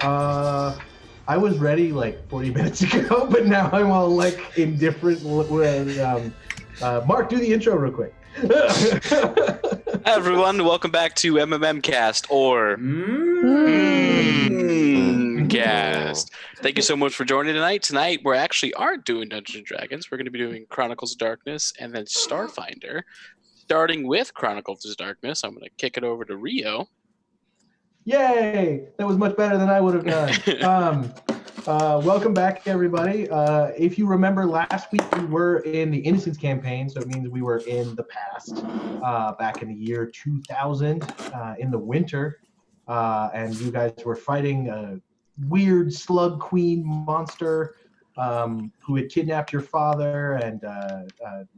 I was ready like 40 minutes ago, but now I'm all like indifferent. Mark, do the intro real quick. Hi everyone, welcome back to MMMcast or Cast. Thank you so much for joining tonight. Tonight we actually aren't doing Dungeons and Dragons. We're going to be doing Chronicles of Darkness and then Starfinder. Starting with Chronicles of Darkness, I'm going to kick it over to Rio. Yay! That was much better than I would have done. Welcome back, everybody. If you remember, last week we were in the Innocence campaign, so it means we were in the past, back in the year 2000, in the winter, and you guys were fighting a weird slug queen monster who had kidnapped your father and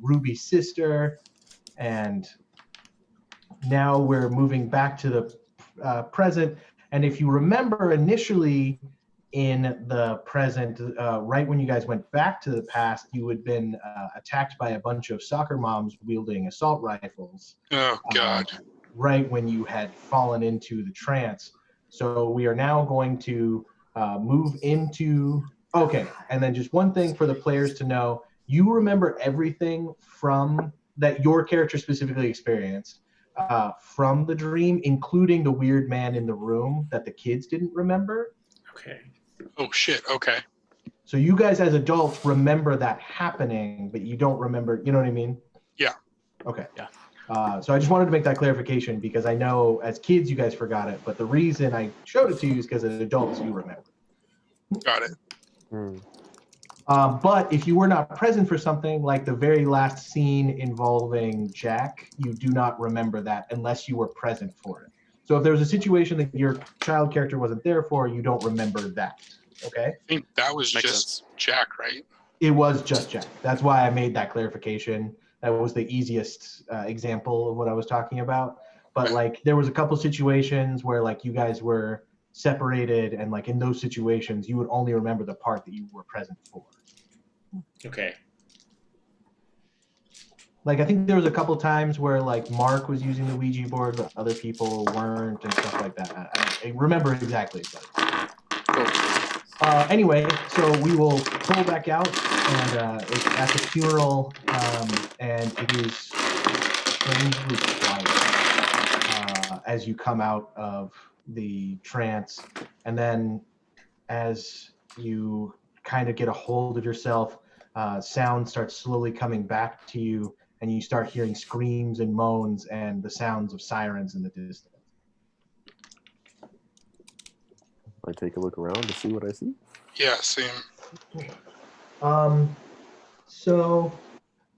Ruby's sister, and now we're moving back to the present. And if you remember, initially in the present, right when you guys went back to the past, you had been attacked by a bunch of soccer moms wielding assault rifles. Oh, God. Right when you had fallen into the trance. So we are now going to move into... Okay, and then just one thing for the players to know. You remember everything from that your character specifically experienced from the dream, including the weird man in the room that the kids didn't remember. Okay. Oh, shit. Okay. So you guys as adults remember that happening, but you don't remember, you know what I mean? Yeah. Okay. Yeah. So I just wanted to make that clarification because I know as kids you guys forgot it, but the reason I showed it to you is because as adults you remember. Got it. But if you were not present for something like the very last scene involving Jack, you do not remember that unless you were present for it. So if there was a situation that your child character wasn't there for, you don't remember that. Okay? I think that was Makes just sense. Jack, right? It was just Jack. That's why I made that clarification. That was the easiest example of what I was talking about. But like there was a couple situations where like you guys were separated, and like in those situations you would only remember the part that you were present for. Okay. Like I think there was a couple times where like Mark was using the Ouija board, but other people weren't and stuff like that. I remember exactly. But... anyway, so we will pull back out, and it's at the funeral, and it is strangely quiet as you come out of the trance, and then as you kind of get a hold of yourself, sound starts slowly coming back to you, and you start hearing screams and moans and the sounds of sirens in the distance. I take a look around to see what I see. Yeah, same. So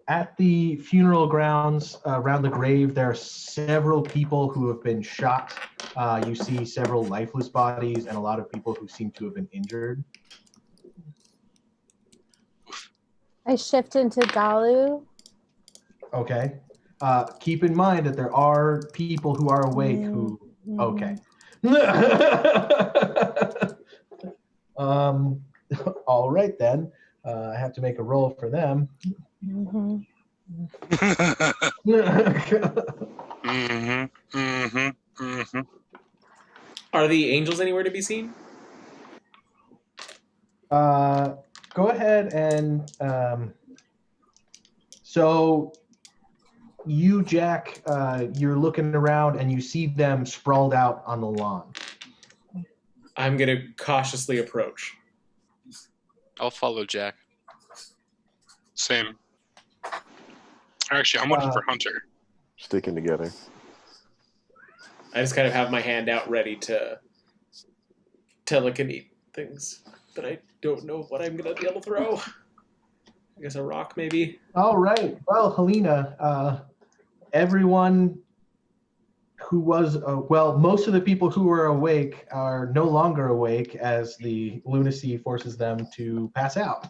at the funeral grounds around the grave, there are several people who have been shot. You see several lifeless bodies and a lot of people who seem to have been injured. I shift into Dalu. Okay. Keep in mind that there are people who are awake who... Okay. All right then. I have to make a roll for them. Are the angels anywhere to be seen? Go ahead and so you, Jack, you're looking around and you see them sprawled out on the lawn. I'm going to cautiously approach. I'll follow Jack. Same. Actually, I'm looking for Hunter. Sticking together. I just kind of have my hand out ready to telekinetic things, but I don't know what I'm going to be able to throw. I guess a rock, maybe? All right. Well, Helena, everyone who was, most of the people who were awake are no longer awake as the lunacy forces them to pass out.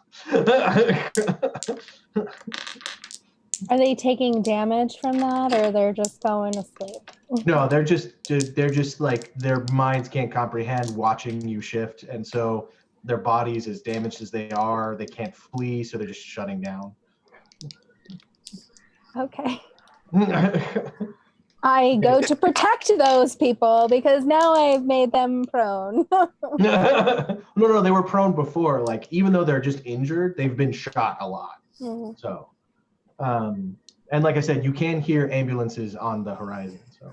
Are they taking damage from that, or they're just going to sleep? No, they're just like their minds can't comprehend watching you shift, and so their bodies, as damaged as they are, they can't flee, so they're just shutting down. Okay. I go to protect those people because now I've made them prone. No, they were prone before. Like, even though they're just injured, they've been shot a lot. Mhm. So, and like I said, you can hear ambulances on the horizon. So,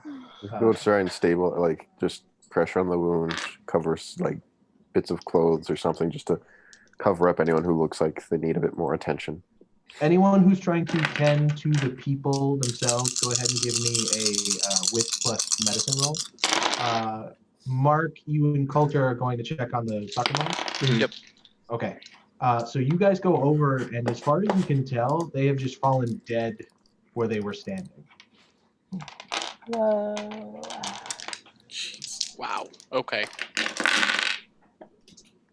Go try and stable, like just pressure on the wound, cover like bits of clothes or something, just to cover up anyone who looks like they need a bit more attention. anyone who's trying to tend to the people themselves, go ahead and give me a wit plus medicine roll. Mark, you and Coulter are going to check on the soccer mom? Yep. Okay. So you guys go over, and as far as you can tell, they have just fallen dead where they were standing. Whoa. Jeez. Wow. Okay.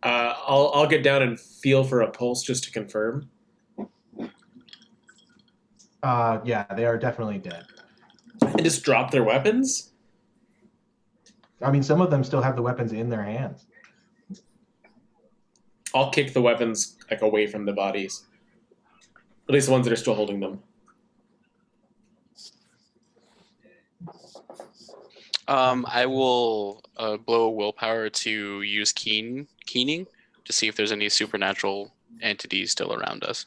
I'll get down and feel for a pulse just to confirm. Yeah, they are definitely dead. And just drop their weapons? I mean, some of them still have the weapons in their hands. I'll kick the weapons like away from the bodies. At least the ones that are still holding them. I will blow a willpower to use keening to see if there's any supernatural entities still around us.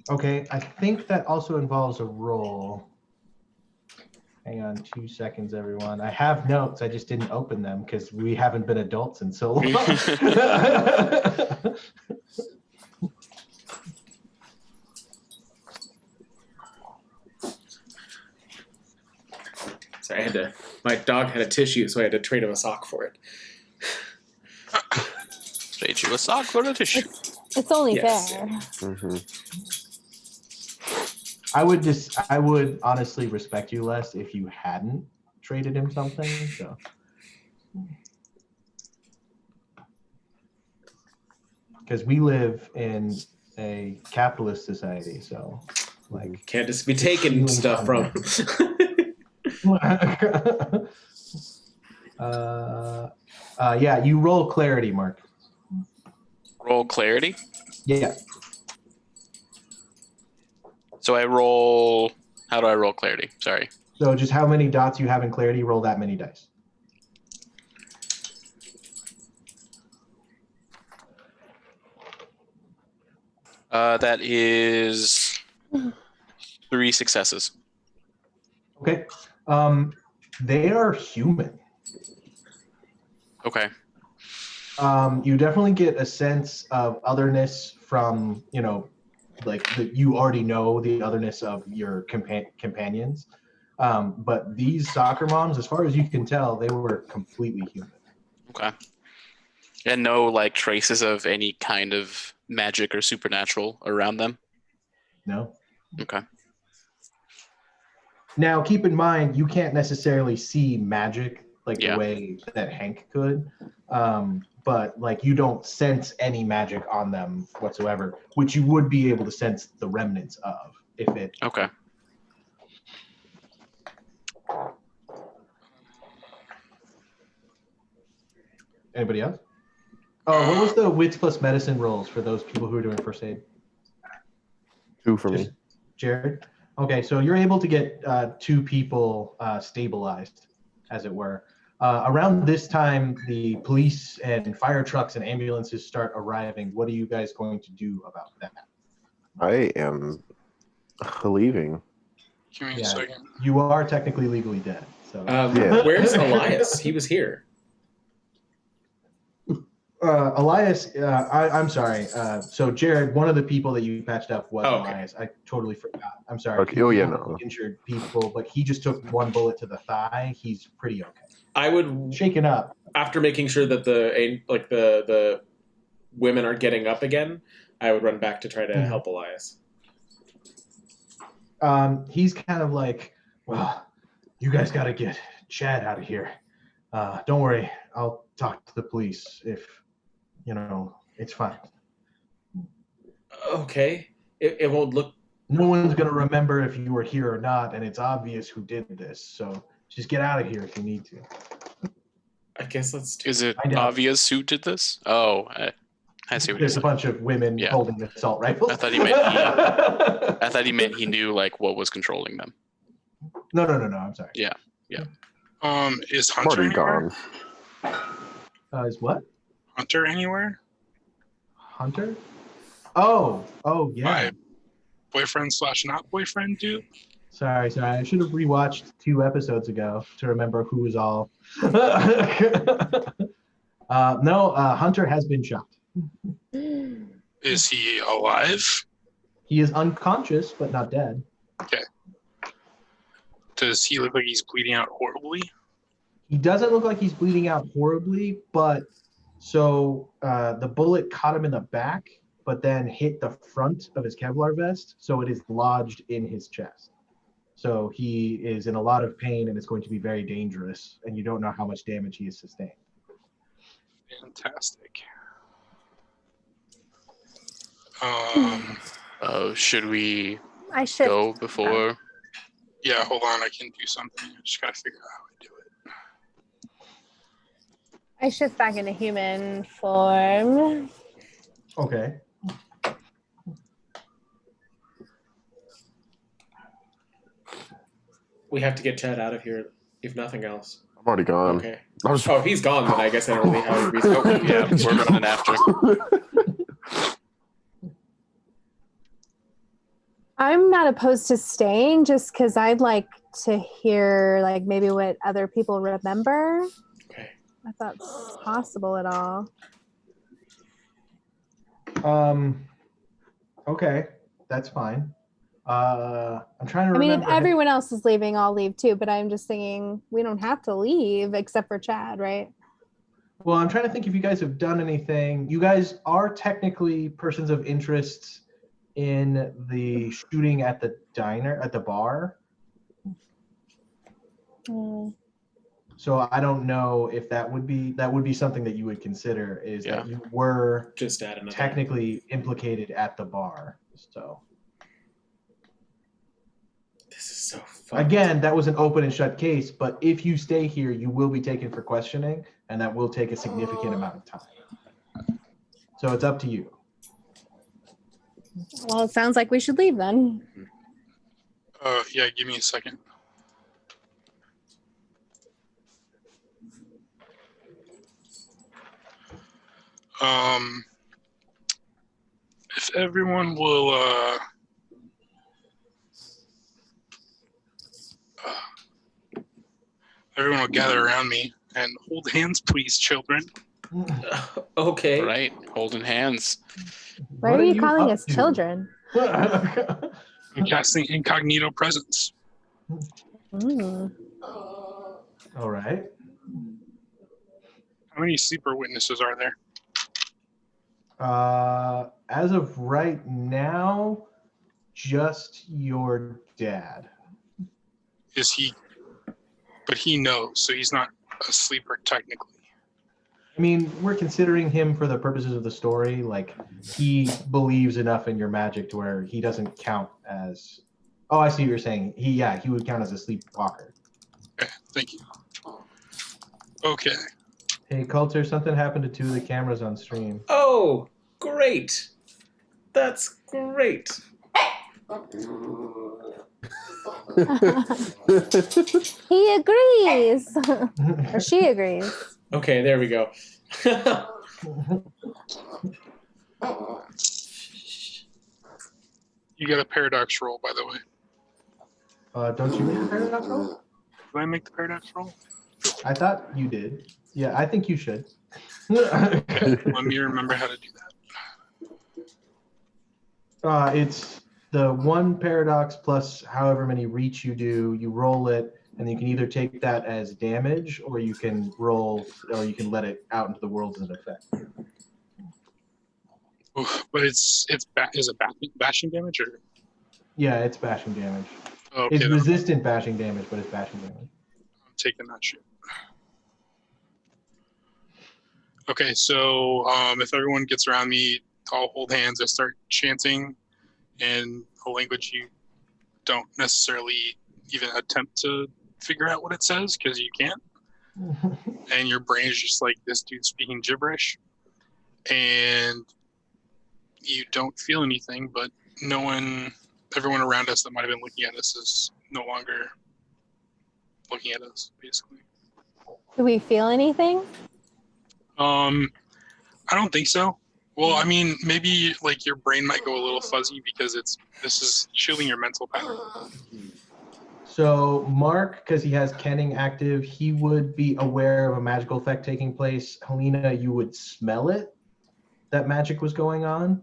Okay, I think that also involves a roll. Hang on 2 seconds, everyone. I have notes. I just didn't open them because we haven't been adults in so long. Sorry, my dog had a tissue, so I had to trade him a sock for it. Trade you a sock for a tissue. It's only Yes. fair. Mm-hmm. I would honestly respect you less if you hadn't traded him something. So, because we live in a capitalist society, so like Can't just be taking stuff from. yeah, you roll clarity, Mark. Roll clarity. Yeah. So I roll. How do I roll clarity? Sorry. So just how many dots you have in clarity, roll that many dice. That is 3 successes. Okay. They are human. Okay. You definitely get a sense of otherness from, like you already know the otherness of your companions. But these soccer moms, as far as you can tell, they were completely human. Okay. And no like traces of any kind of magic or supernatural around them? No. Okay. Now, keep in mind, you can't necessarily see magic like Yeah. the way that Hank could. But like you don't sense any magic on them whatsoever, which you would be able to sense the remnants of if it. Okay. Anybody else? Oh, what was the wits plus medicine rolls for those people who are doing first aid? 2 for me. Jared? Okay, so you're able to get 2 people stabilized, as it were. Around this time, the police and fire trucks and ambulances start arriving. What are you guys going to do about that? I am leaving. Give me a Yeah. second. You are technically legally dead. So Yeah. Where's Elias? He was here. Elias, I'm sorry. So Jared, one of the people that you patched up was Oh, okay. Elias. I totally forgot. I'm sorry. Okay. Oh, yeah, no. Injured people, but he just took 1 bullet to the thigh. He's pretty okay. I would, Shaken up. after making sure that the women are getting up again, I would run back to try to help Elias. He's kind of like, well, you guys got to get Chad out of here. Don't worry. I'll talk to the police if, it's fine. Okay. It won't look. No one's going to remember if you were here or not, and it's obvious who did this. So just get out of here if you need to. I guess let's. Is it I know. obvious who did this? Oh, I see what you're There's a saying. bunch of women Yeah. holding assault rifles. I thought he meant he knew like what was controlling them. No. I'm sorry. Yeah. Is I'm Hunter already anywhere? gone. Is what? Hunter anywhere? Hunter? Oh, yeah. My boyfriend / not boyfriend, dude. Sorry. I should have rewatched 2 episodes ago to remember who was all. No, Hunter has been shot. Is he alive? He is unconscious, but not dead. Does he look like he's bleeding out horribly? He doesn't look like he's bleeding out horribly, but so the bullet caught him in the back, but then hit the front of his Kevlar vest, so it is lodged in his chest. So he is in a lot of pain, and it's going to be very dangerous, and you don't know how much damage he has sustained. Fantastic. Should we I should. go before? Yeah, hold on. I can do something. I just gotta figure out how to do it. I shift back into human form. Okay. We have to get Chad out of here, if nothing else. I'm already gone. Okay. I was- Oh, he's gone, then I guess I don't really have a reason. Oh, yeah, we're running after. I'm not opposed to staying just because I'd like to hear like maybe what other people remember. Okay. If that's possible at all. Okay, that's fine. I'm trying to I mean, if remember. everyone else is leaving, I'll leave too. But I'm just thinking we don't have to leave except for Chad, right? Well, I'm trying to think if you guys have done anything. You guys are technically persons of interest in the shooting at the diner, at the bar. So I don't know if that would be something that you would consider, is that you were Just add another. technically implicated at the bar. So This is so fun. again, that was an open and shut case, but if you stay here, you will be taken for questioning, and that will take a significant amount of time. So it's up to you. Well, it sounds like we should leave then. Yeah, give me a second. If everyone will gather around me and hold hands, please, children. Okay. All right, holding hands. Why What are you calling up us to? children? I'm casting incognito presence. Mm. All right. How many sleeper witnesses are there? As of right now, just your dad. Is he? But he knows, so he's not a sleeper technically. I mean, we're considering him for the purposes of the story. Like, he believes enough in your magic to where he doesn't count as. Oh, I see what you're saying. He would count as a sleepwalker. Okay, thank you. Okay. Hey, Coulter, something happened to 2 of the cameras on stream. Oh, great. That's great. He agrees. Or she agrees. Okay, there we go. You get a paradox roll, by the way. Don't you make the paradox roll? Do I make the paradox roll? I thought you did. Yeah, I think you should. Okay, let me remember how to do that. It's the 1 paradox plus however many reach you do. You roll it, and you can either take that as damage, or you can let it out into the world as an effect. Oof, but is it bashing damage or? Yeah, it's bashing damage. Okay, It's then resistant bashing damage, but it's bashing damage. I'm taking that shit. Okay, so if everyone gets around me, I'll hold hands. I start chanting in a language you don't necessarily even attempt to figure out what it says, because you can't. And your brain is just like, this dude speaking gibberish. And you don't feel anything, but everyone around us that might have been looking at us is no longer looking at us, basically. Do we feel anything? I don't think so. Well, I mean, maybe like your brain might go a little fuzzy because this is shielding your mental power. So Mark, because he has kenning active, he would be aware of a magical effect taking place. Helena, you would smell it, that magic was going on.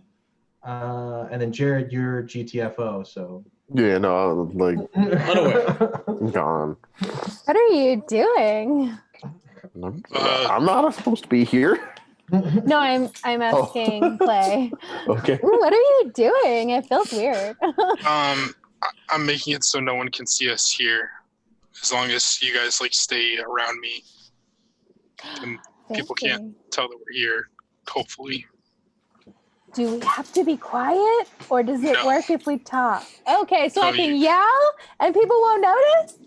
And then Jared, you're GTFO, so. Yeah, no, like Unaware. gone. What are you doing? I'm not supposed to be here. No, I'm asking Clay. Okay. Ooh, what are you doing? It feels weird. I'm making it so no one can see us here, as long as you guys like stay around me, and people can't tell that we're here. Hopefully. Do we have to be quiet, or does it No. work if we talk? Okay, so No, I can yell and people won't notice.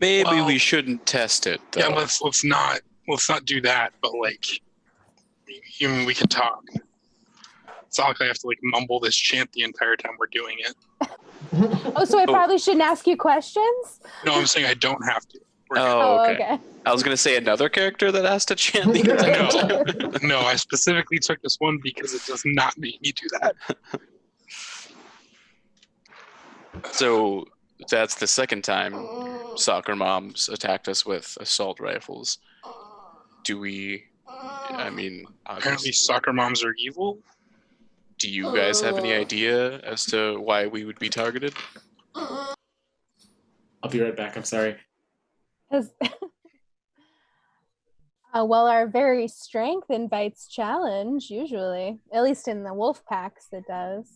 Maybe Well, we shouldn't test it, though. Yeah, let's not do that. But like, we can talk. It's not like I have to like mumble this chant the entire time we're doing it. Oh, so I probably shouldn't ask you questions? No, I'm saying I don't have to. We're good. Oh, okay. I was going to say another character that has to chant the entire time. No, I specifically took this one because it does not make me do that. So that's the second time soccer moms attacked us with assault rifles. Do we, I mean, Apparently soccer moms are evil. do you guys have any idea as to why we would be targeted? I'll be right back. I'm sorry. Well, our very strength invites challenge, usually. At least in the wolf packs, it does.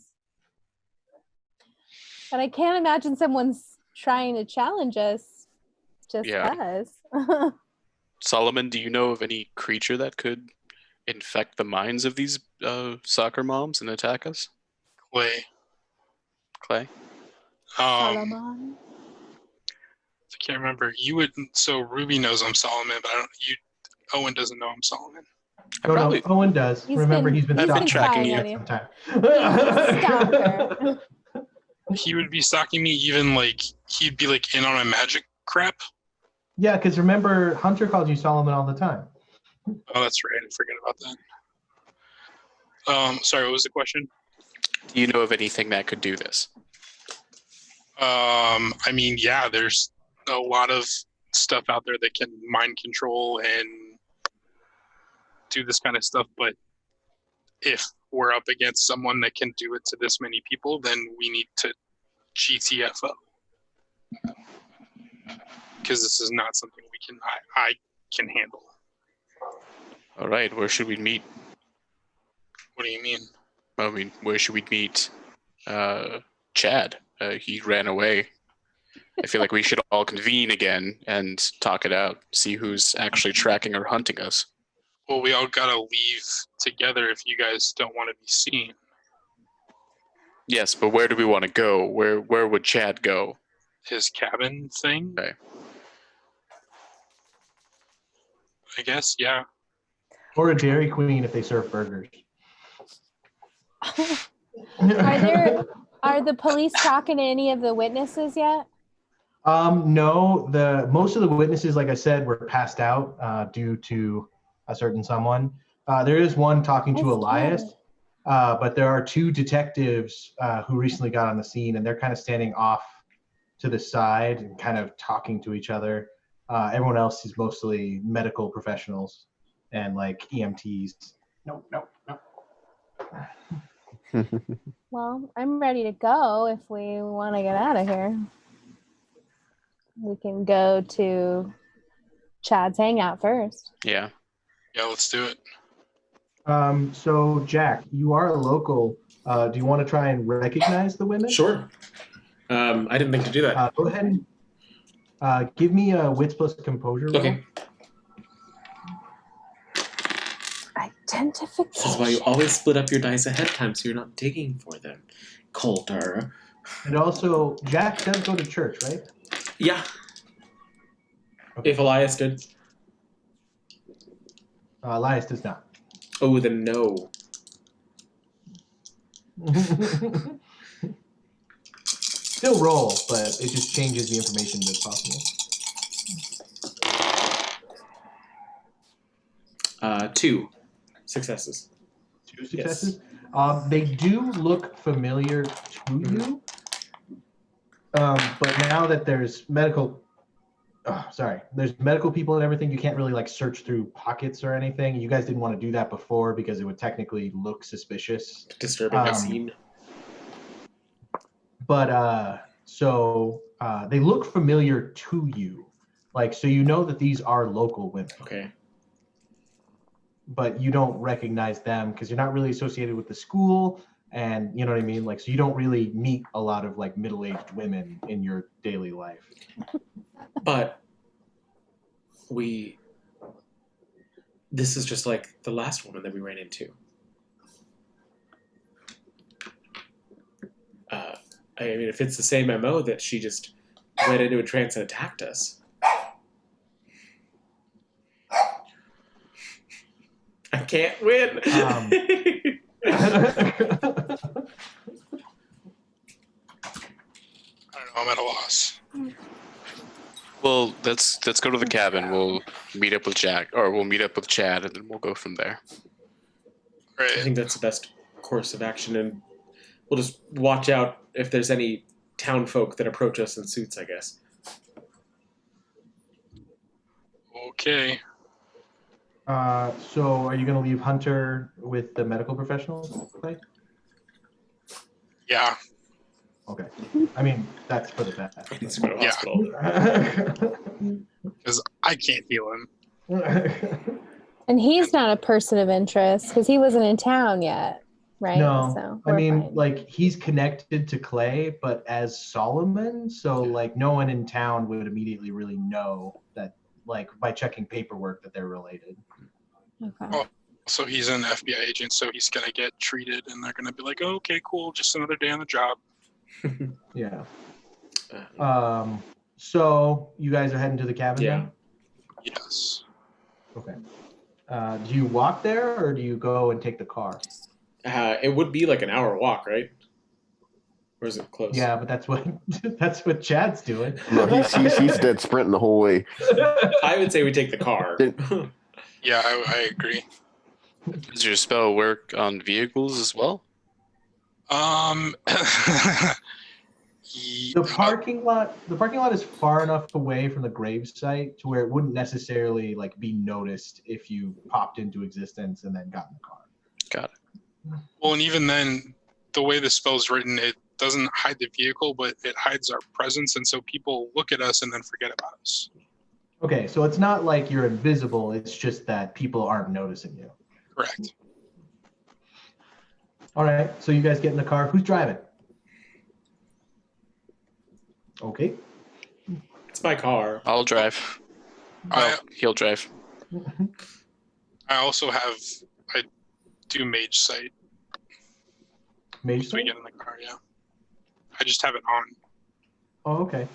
But I can't imagine someone's trying to challenge us just because. Solomon, do you know of any creature that could infect the minds of these soccer moms and attack us? Clay? Solomon? I can't remember. So Ruby knows I'm Solomon, but Owen doesn't know I'm Solomon. No, Owen does. He's been tracking you. Stalker. He would be stalking me, even like he'd be like in on my magic crap. Yeah, because remember, Hunter calls you Solomon all the time. Oh, that's right. I forget about that. Sorry, what was the question? Do you know of anything that could do this? I mean, yeah, there's a lot of stuff out there that can mind control and do this kind of stuff, but if we're up against someone that can do it to this many people, then we need to GTFO. Because this is not something I can handle. All right, where should we meet? What do you mean? I mean, where should we meet Chad? He ran away. I feel like we should all convene again and talk it out, see who's actually tracking or hunting us. Well, we all gotta leave together if you guys don't want to be seen. Yes, but where do we want to go? Where would Chad go? His cabin thing? Okay. I guess, yeah. Or a Dairy Queen if they serve burgers. Are the police talking to any of the witnesses yet? No, most of the witnesses, like I said, were passed out due to a certain someone. There is one talking to Elias, but there are two detectives who recently got on the scene, and they're kind of standing off to the side and kind of talking to each other. Everyone else is mostly medical professionals and like EMTs. No. Well, I'm ready to go if we want to get out of here. We can go to Chad's hangout first. Yeah. Yeah, let's do it. So, Jack, you are a local. Do you want to try and recognize the women? Sure. I didn't think to do that. Go ahead and give me a wits plus composure roll. Okay. Identification. This is why you always split up your dice ahead of time so you're not digging for them, Coulter. And also, Jack does go to church, right? Yeah. Okay. If Elias did. Elias does not. Oh, then no. Still roll, but it just changes the information that's possible. 2 successes. 2 successes. They do look familiar to you, but now that there's there's medical people and everything, you can't really like search through pockets or anything. You guys didn't want to do that before because it would technically look suspicious. Disturbing the scene. But they look familiar to you, like, so you know that these are local women. Okay. But you don't recognize them because you're not really associated with the school, and you know what I mean? Like, so you don't really meet a lot of like middle-aged women in your daily life. But this is just like the last woman that we ran into. I mean, if it's the same MO that she just went into a trance and attacked us. I can't win. I don't know. I'm at a loss. Well, let's go to the cabin. We'll meet up with Jack, or we'll meet up with Chad, and then we'll go from there. I Right. think that's the best course of action, and we'll just watch out if there's any town folk that approach us in suits, I guess. Okay. So are you going to leave Hunter with the medical professionals, Clay? Yeah. Okay. I mean, that's for the best. He needs to go to a Yeah. hospital. Because I can't heal him. And he's not a person of interest because he wasn't in town yet, right? No, So I we're mean, fine. like, he's connected to Clay, but as Solomon, so like no one in town would immediately really know that, like, by checking paperwork that they're related. Okay. Oh. So he's an FBI agent, so he's going to get treated, and they're going to be like, oh, okay, cool, just another day on the job. Yeah. So you guys are heading to the cabin Yeah. then? Yes. Okay. Do you walk there or do you go and take the car? It would be like an hour walk, right? Or is it close? Yeah, but that's what Chad's doing. No, he's dead sprinting the whole way. I would say we take the car. Yeah, I agree. Does your spell work on vehicles as well? The parking lot is far enough away from the grave site to where it wouldn't necessarily like be noticed if you popped into existence and then got in the car. Got it. Well, and even then, the way the spell's written, it doesn't hide the vehicle, but it hides our presence, and so people look at us and then forget about us. Okay, so it's not like you're invisible, it's just that people aren't noticing you. Correct. All right, so you guys get in the car. Who's driving? Okay. It's my car. I'll drive. He'll drive. I also I do mage sight. Mage So we sight? get in the car, yeah. I just have it on. Oh, okay.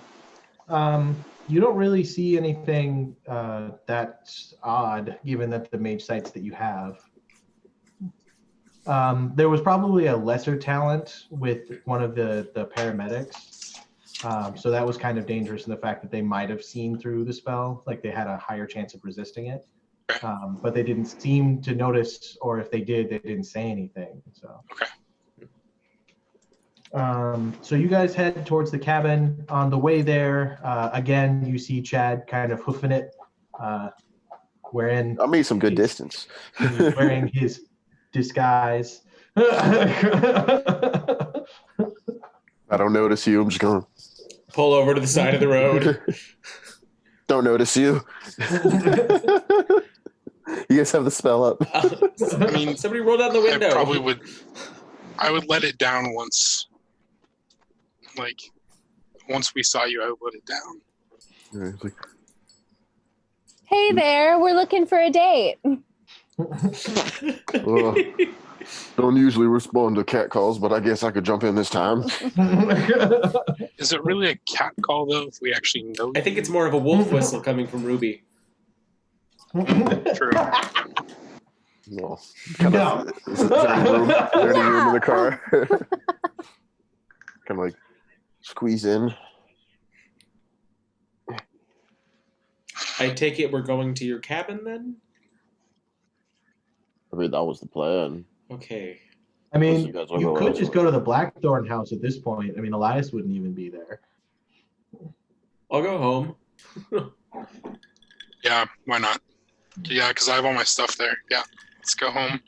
You don't really see anything that's odd, given that the mage sights that you have. There was probably a lesser talent with one of the paramedics. So that was kind of dangerous in the fact that they might have seen through the spell, like they had a higher chance of resisting it. But they didn't seem to notice, or if they did, they didn't say anything. So. Okay. So you guys head towards the cabin. On the way there, again, you see Chad kind of hoofing it, I made some good distance. he's wearing his disguise. I don't notice you. I'm just going. Pull over to the side of the road. Don't notice you. You guys have the spell up. I mean, somebody rolled down the window. I would let it down once we saw you, I would let it down. Yeah, it's like, Hey there, we're looking for a date. don't usually respond to cat calls, but I guess I could jump in this time. Is it really a cat call, though, if we actually know? I think it's more of a wolf whistle coming from Ruby. True. No. No. Is there any room in the car? Kind of like squeeze in. I take it we're going to your cabin then? I mean, that was the plan. Okay. I mean, You guys wanna you go could elsewhere? just go to the Blackthorn house at this point. I mean, Elias wouldn't even be there. I'll go home. Yeah, why not? Yeah, because I have all my stuff there. Yeah, let's go home.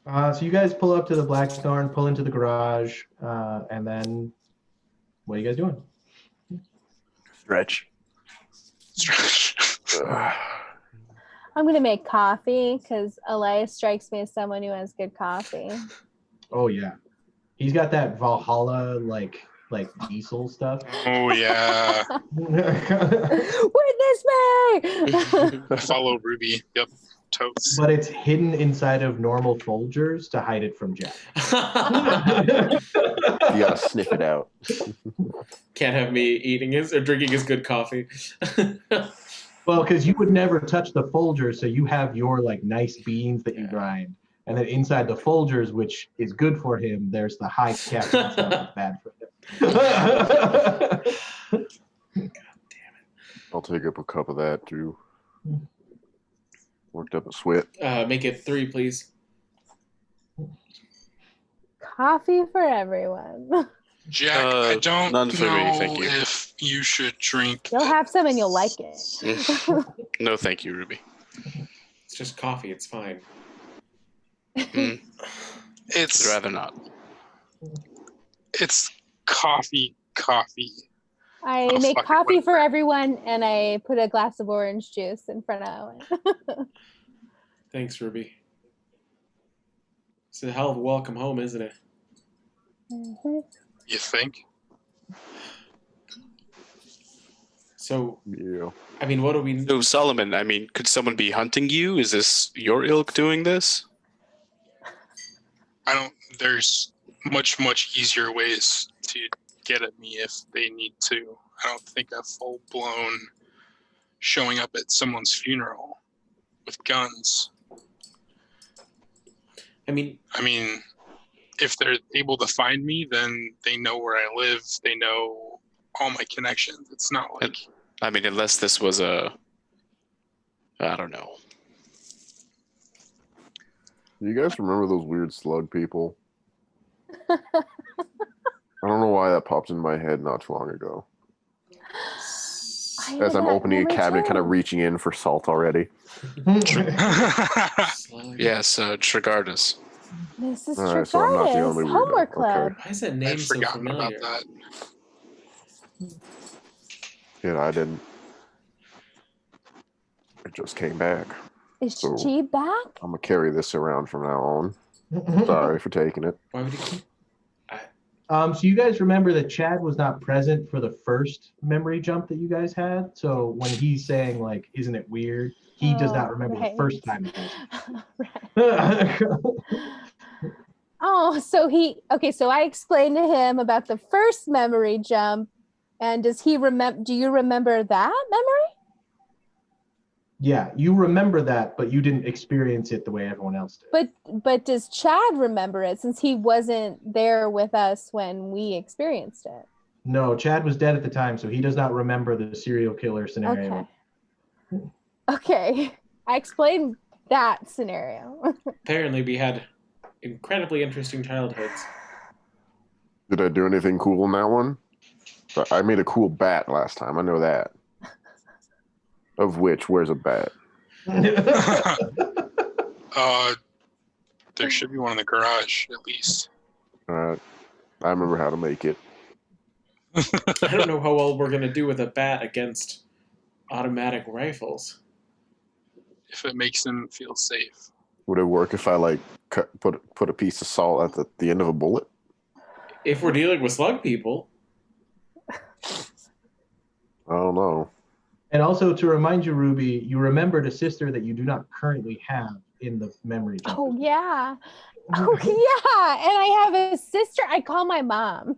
So you guys pull up to the Blackthorn, pull into the garage, and then what are you guys doing? Stretch. I'm gonna make coffee because Elias strikes me as someone who has good coffee. Oh yeah, he's got that Valhalla like diesel stuff. Oh yeah, Witness me! I follow Ruby. Yep, totes. But it's hidden inside of normal Folgers to hide it from Jack. You gotta sniff it out. Can't have me eating his or drinking his good coffee. Well, because you would never touch the Folgers, so you have your like nice beans that you grind, and then inside the Folgers, which is good for him, there's the high caffeine stuff that's bad for him. God damn it. I'll take up a cup of that too. Worked up a sweat. Make it 3, please. Coffee for everyone. Jack, I don't none for know me, thank you. if you should drink. You'll have some and you'll like it. No, thank you, Ruby. It's just coffee. It's fine. I'd It's rather not. coffee. I Oh, make fuck it, coffee whatever. for everyone and I put a glass of orange juice in front of it. Thanks, Ruby. It's a hell of a welcome home, isn't it? You think? So, Yeah. I mean, what do we... So, Solomon, I mean, could someone be hunting you? Is this your ilk doing this? There's much easier ways to get at me if they need to. I don't think a full-blown showing up at someone's funeral with guns. I mean, if they're able to find me, then they know where I live. They know all my connections. It's not like... I mean, unless this was I don't know. You guys remember those weird slug people? I don't know why that popped in my head not too long ago. As I'm opening a cabinet, kind of reaching in for salt already. Yes, Trigardas. This is All right, so I'm not the Trigardas, only weirdo. homework Okay. club. why is that I'd name so forgotten about familiar? that. Yeah, I didn't. It just came back. Is So- she back? I'm gonna carry this around from now on. Sorry for taking it. Why would you keep... So you guys remember that Chad was not present for the first memory jump that you guys had. So when he's saying like, "Isn't it weird?" He does not remember the first time. Right. Oh, so so I explained to him about the first memory jump, and does he remember? Do you remember that memory? Yeah, you remember that, but you didn't experience it the way everyone else did. But does Chad remember it since he wasn't there with us when we experienced it? No, Chad was dead at the time, so he does not remember the serial killer scenario. Okay. I explained that scenario. Apparently, we had incredibly interesting childhoods. Did I do anything cool in that one? I made a cool bat last time. I know that. Of which, where's a bat? There should be one in the garage, at least. I remember how to make it. I don't know how well we're going to do with a bat against automatic rifles. If it makes him feel safe. Would it work if I like put a piece of salt at the end of a bullet? If we're dealing with slug people. I don't know. And also to remind you, Ruby, you remembered a sister that you do not currently have in the memory jump. Oh yeah. Oh yeah. And I have a sister I call my mom.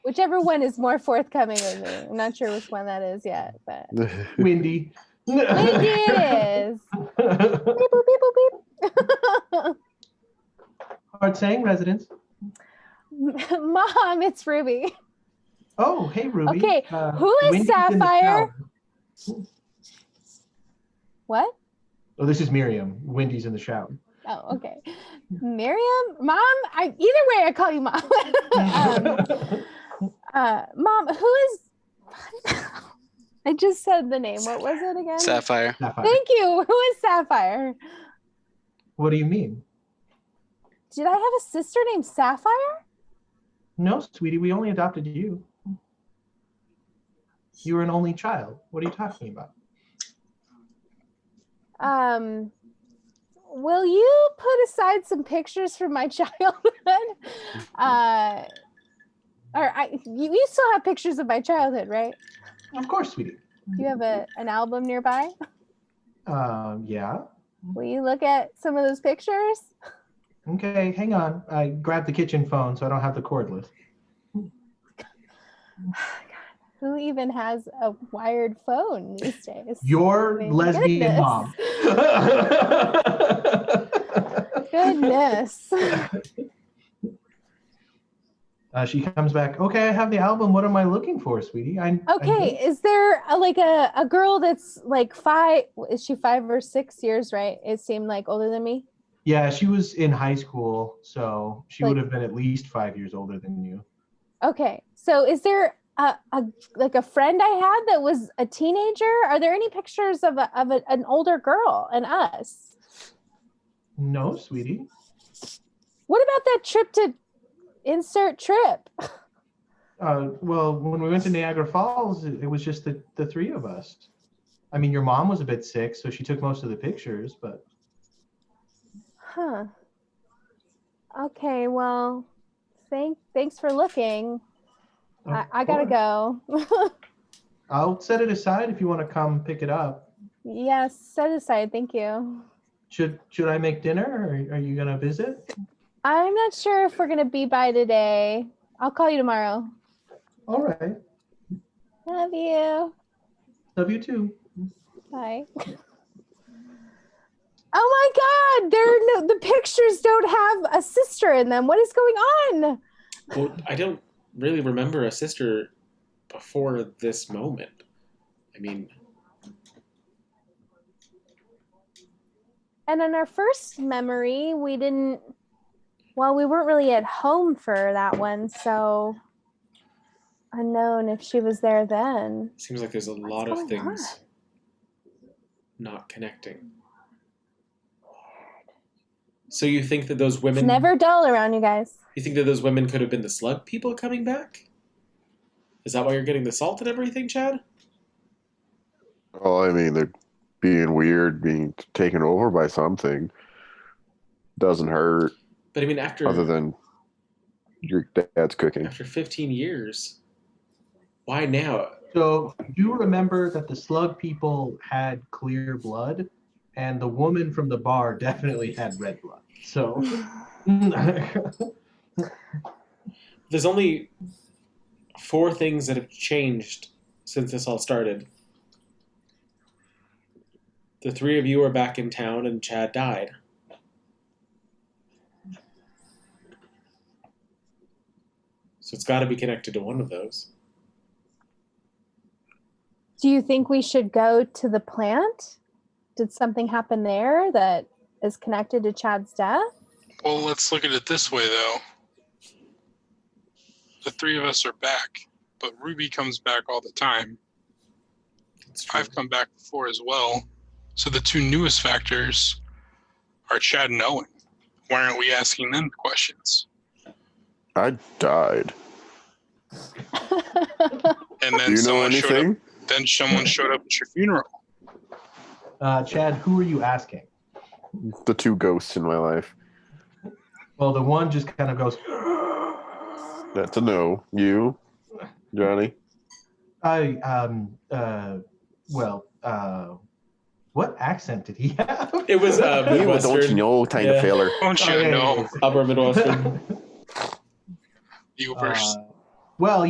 Whichever one is more forthcoming with me. I'm not sure which one that is yet, but Windy. Windy it is. Beep, boop, beep, boop, beep. Hard saying, residents. Mom, it's Ruby. Oh, hey, Ruby. Okay, who is Wendy's in the Sapphire? shower. What? Oh, this is Miriam. Wendy's in the shower. Oh, okay. Miriam, Mom. Either way, I call you Mom. Mom, who is? I just said the name. What was it again? Sapphire. Sapphire. Thank you. Who is Sapphire? What do you mean? Did I have a sister named Sapphire? No, sweetie, we only adopted you. You were an only child. What are you talking about? Will you put aside some pictures from my childhood? You still have pictures of my childhood, right? Of course, sweetie. Do you have an album nearby? Yeah. Will you look at some of those pictures? Okay, hang on. I grabbed the kitchen phone, so I don't have the cordless. Who even has a wired phone these days? Your I mean, lesbian goodness. mom. Goodness. She comes back. Okay, I have the album. What am I looking for, sweetie? Okay, is there a girl that's like 5? Is she 5 or 6 years? Right? It seemed like older than me. Yeah, she was in high school, so she Like- would have been at least 5 years older than you. Okay, so is there a friend I had that was a teenager? Are there any pictures of an older girl and us? No, sweetie. What about that trip to insert trip? Well, when we went to Niagara Falls, it was just the three of us. I mean, your mom was a bit sick, so she took most of the pictures, but... Huh. Okay, well, thanks for looking. I gotta go. I'll set it aside if you want to come pick it up. Yes, set aside. Thank you. Should I make dinner, or are you gonna visit? I'm not sure if we're gonna be by today. I'll call you tomorrow. All right. Love you. Love you too. Bye. Oh my God! The pictures don't have a sister in them. What is going on? Well, I don't really remember a sister before this moment. I mean, and in our first memory, we weren't really at home for that one, so unknown if she was there then. seems like there's a lot of going on? things not connecting. So you think that those women... It's never dull around you guys. You think that those women could have been the slug people coming back? Is that why you're getting the salt and everything, Chad? Oh, I mean, they're being weird, being taken over by something. Doesn't hurt, But I mean, after other than your dad's cooking. after 15 years, why now? So you remember that the slug people had clear blood, and the woman from the bar definitely had red blood. So There's only 4 things that have changed since this all started. The 3 of you are back in town, and Chad died. So it's got to be connected to one of those. Do you think we should go to the plant? Did something happen there that is connected to Chad's death? Well, let's look at it this way, though. The 3 of us are back, but Ruby comes back all the time. It's true. I've come back before as well. So the 2 newest factors are Chad and Owen. Why aren't we asking them questions? I died. And then Do you know someone showed up. anything? Then someone showed up at your funeral. Chad, who are you asking? The 2 ghosts in my life. Well, the one just kind of goes, That's a no. You, Johnny? what accent did he have? It was You don't Midwestern. know kind of Yeah. feller. Don't you Okay. know? Upper Midwestern. You first. Well,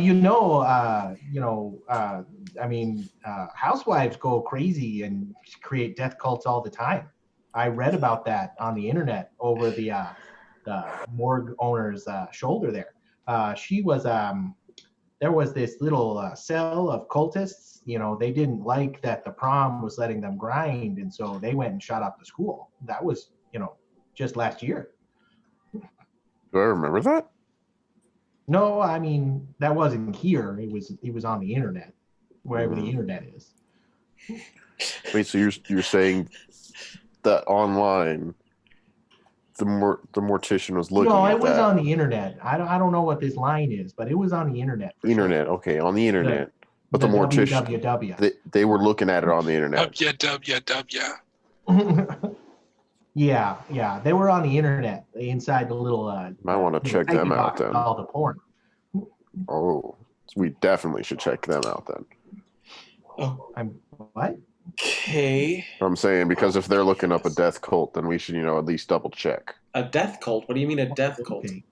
housewives go crazy and create death cults all the time. I read about that on the internet over the morgue owner's shoulder there. She was there was this little cell of cultists. You know, they didn't like that the prom was letting them grind, and so they went and shot up the school. That was, you know, just last year. Do I remember that? No, I mean that wasn't here. It was on the internet, wherever the internet is. Wait, so you're saying that online, the mortician was looking No, at it was that? on the internet. I don't know what this line is, but it was on the internet. For Internet, sure. okay, on the internet. But the mortician, www. they were looking at it on the internet. Yeah. They were on the internet inside the little. Might want to check them out then. All the porn. Oh, we definitely should check them out then. Oh, I'm what? okay. I'm saying, because if they're looking up a death cult, then we should, at least double check. A death cult? What do you mean a death cult? Okay.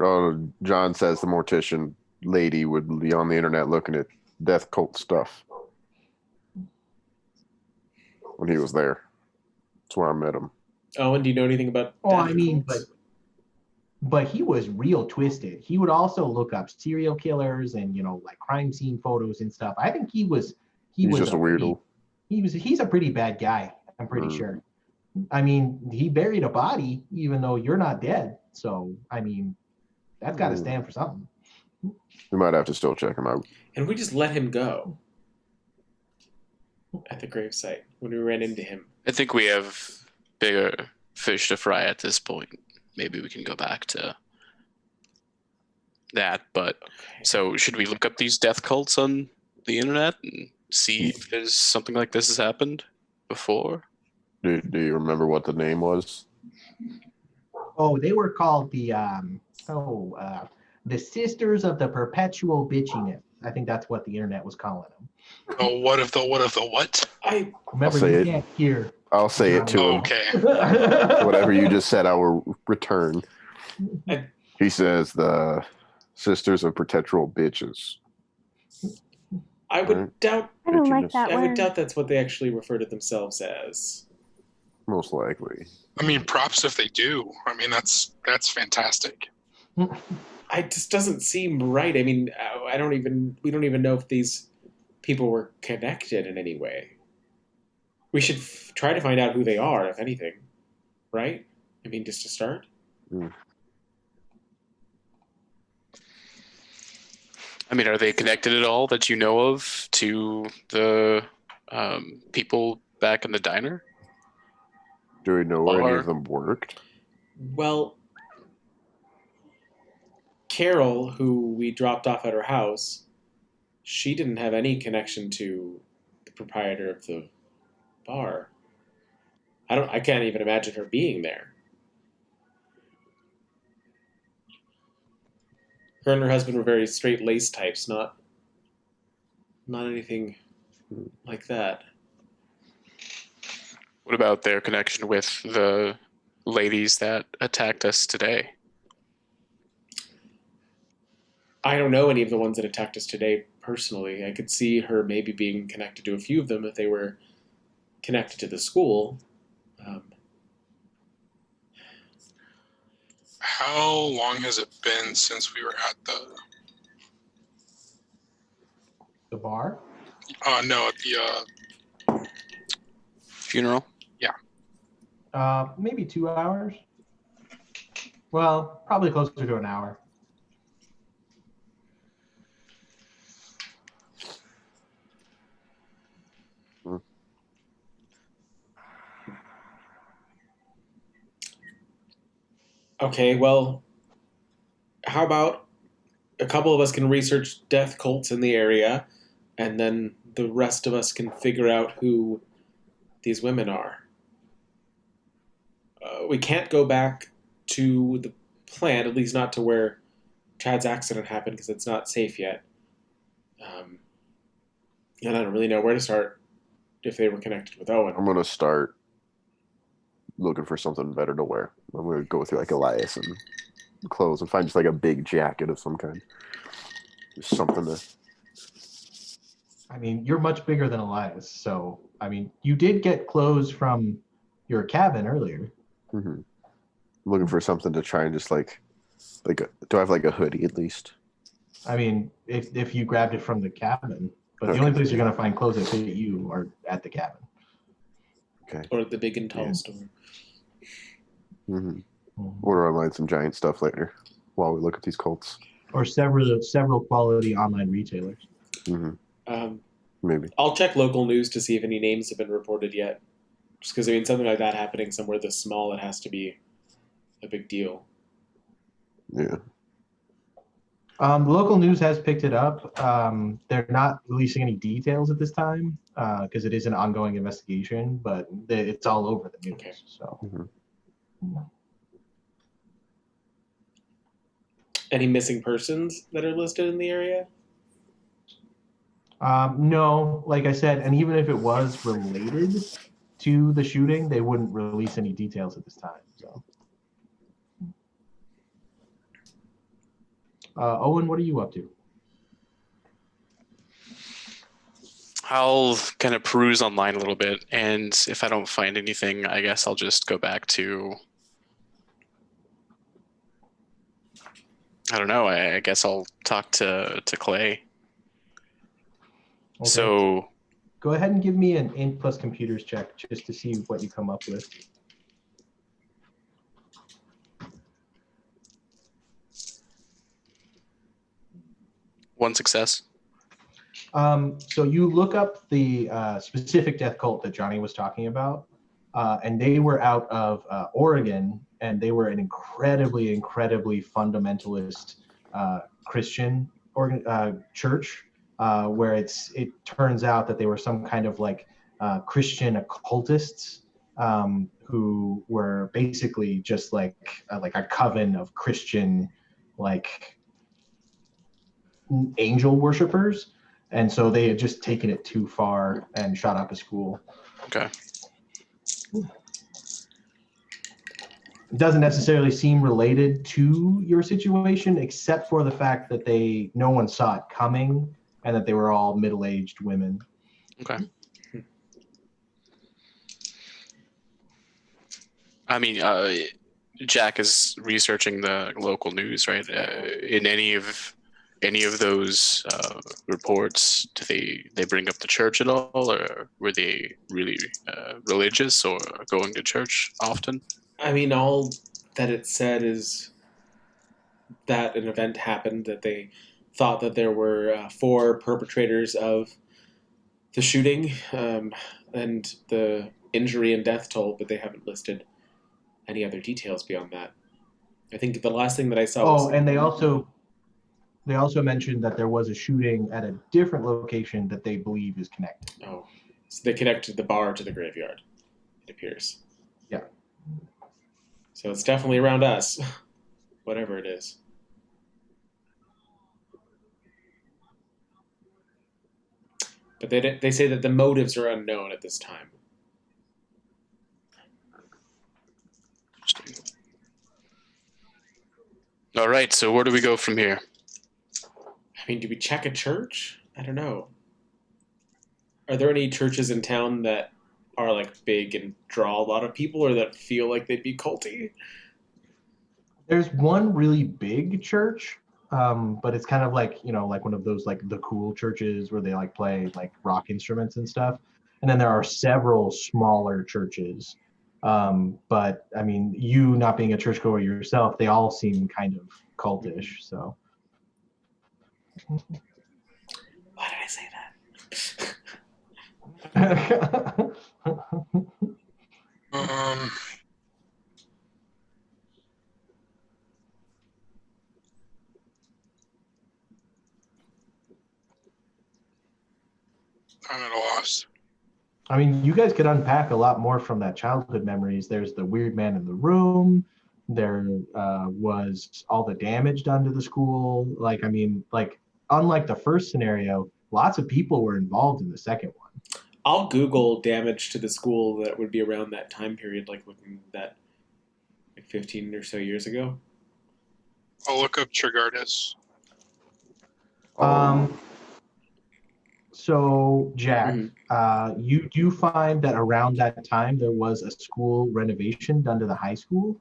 Oh, John says the mortician lady would be on the internet looking at death cult stuff when he was there. That's where I met him. Oh, and do you know anything about Oh, death I mean, cults? but he was real twisted. He would also look up serial killers and like crime scene photos and stuff. I think he's just a weirdo. He's a pretty bad guy. I'm pretty sure. I mean, he buried a body even though you're not dead. So I mean, that's got to stand for something. We might have to still check him out. And we just let him go at the gravesite when we ran into him. I think we have bigger fish to fry at this point. Maybe we can go back to that. But so should we look up these death cults on the internet and see if there's something like this has happened before? Do you remember what the name was? Oh, they were called the Sisters of the Perpetual Bitchiness. I think that's what the internet was calling them. Oh, what of the what? I Remember, you can't hear. I'll say it to him. Okay. Whatever you just said, I will return. He says the Sisters of Perpetual Bitches. I would doubt. I don't like that I word. would doubt that's what they actually refer to themselves as. Most likely. I mean, props if they do. I mean, that's fantastic. It just doesn't seem right. I mean, we don't even know if these people were connected in any way. We should try to find out who they are, if anything. Right? I mean, just to start. I mean, are they connected at all that you know of to the people back in the diner? Do we know where any of them worked? Well, Carol, who we dropped off at her house, she didn't have any connection to the proprietor of the bar. I can't even imagine her being there. Her and her husband were very straight-laced types, not anything like that. What about their connection with the ladies that attacked us today? I don't know any of the ones that attacked us today personally. I could see her maybe being connected to a few of them if they were connected to the school. How long has it been since we were at The bar? no, at the Funeral? Maybe 2 hours. Well, probably closer to an hour. Okay, well, how about a couple of us can research death cults in the area, and then the rest of us can figure out who these women are. We can't go back to the plant, at least not to where Chad's accident happened, because it's not safe yet. And I don't really know where to start if they were connected with Owen. I'm going to start looking for something better to wear. I'm going to go through like Elias and clothes and find just like a big jacket of some kind. Just something to... I mean, you're much bigger than Elias, so I mean, you did get clothes from your cabin earlier. Mm-hmm. I'm looking for something to try and just do I have like a hoodie at least? I mean, if you grabbed it from the cabin, but the only place you're gonna find clothes that fit you are at the cabin. Okay. Or the big and tall Yeah. store. Mm-hmm. Mhm. Order online some giant stuff later while we look at these cults. Or several quality online retailers. Mm-hmm. Maybe. I'll check local news to see if any names have been reported yet. Just because, I mean, something like that happening somewhere this small, it has to be a big deal. Yeah. The local news has picked it up. They're not releasing any details at this time because it is an ongoing investigation, but it's all over the news. Okay. So. Mm-hmm. Any missing persons that are listed in the area? No, like I said, and even if it was related to the shooting, they wouldn't release any details at this time. So, Owen, what are you up to? I'll kind of peruse online a little bit, and if I don't find anything, I guess I'll just go back to. I don't know. I guess I'll talk to Clay. Okay. So Go ahead and give me an int plus computers check just to see what you come up with. one success. So you look up the specific death cult that Johnny was talking about, and they were out of Oregon, and they were an incredibly fundamentalist Christian church, where it turns out that they were some kind of like Christian occultists who were basically just like a coven of Christian like angel worshippers, and so they had just taken it too far and shot up a school. Okay. It doesn't necessarily seem related to your situation, except for the fact that no one saw it coming and that they were all middle-aged women. Okay. I mean, Jack is researching the local news, right? In any of those reports, do they bring up the church at all, or were they really religious or going to church often? I mean, all that it said is that an event happened, that they thought that there were 4 perpetrators of the shooting and the injury and death toll, but they haven't listed any other details beyond that. I think the last thing that I saw was... Oh, and they also mentioned that there was a shooting at a different location that they believe is connected. Oh, so they connected the bar to the graveyard, it appears. Yeah. So it's definitely around us, whatever it is. But they say that the motives are unknown at this time. Interesting. All right, so where do we go from here? I mean, do we check a church? I don't know. Are there any churches in town that are like big and draw a lot of people, or that feel like they'd be culty? There's one really big church, but it's kind of like, like one of those like the cool churches where they like play like rock instruments and stuff. And then there are several smaller churches. But I mean, you not being a churchgoer yourself, they all seem kind of cultish. So. Why did I say that? I'm at a loss. I mean, you guys could unpack a lot more from that childhood memories. There's the weird man in the room. There was all the damage done to the school. Like, I mean, like, unlike the first scenario, lots of people were involved in the second one. I'll Google damage to the school that would be around that time period, like looking at that like 15 or so years ago. I'll look up Trigardus. So, Jack, you do find that around that time there was a school renovation done to the high school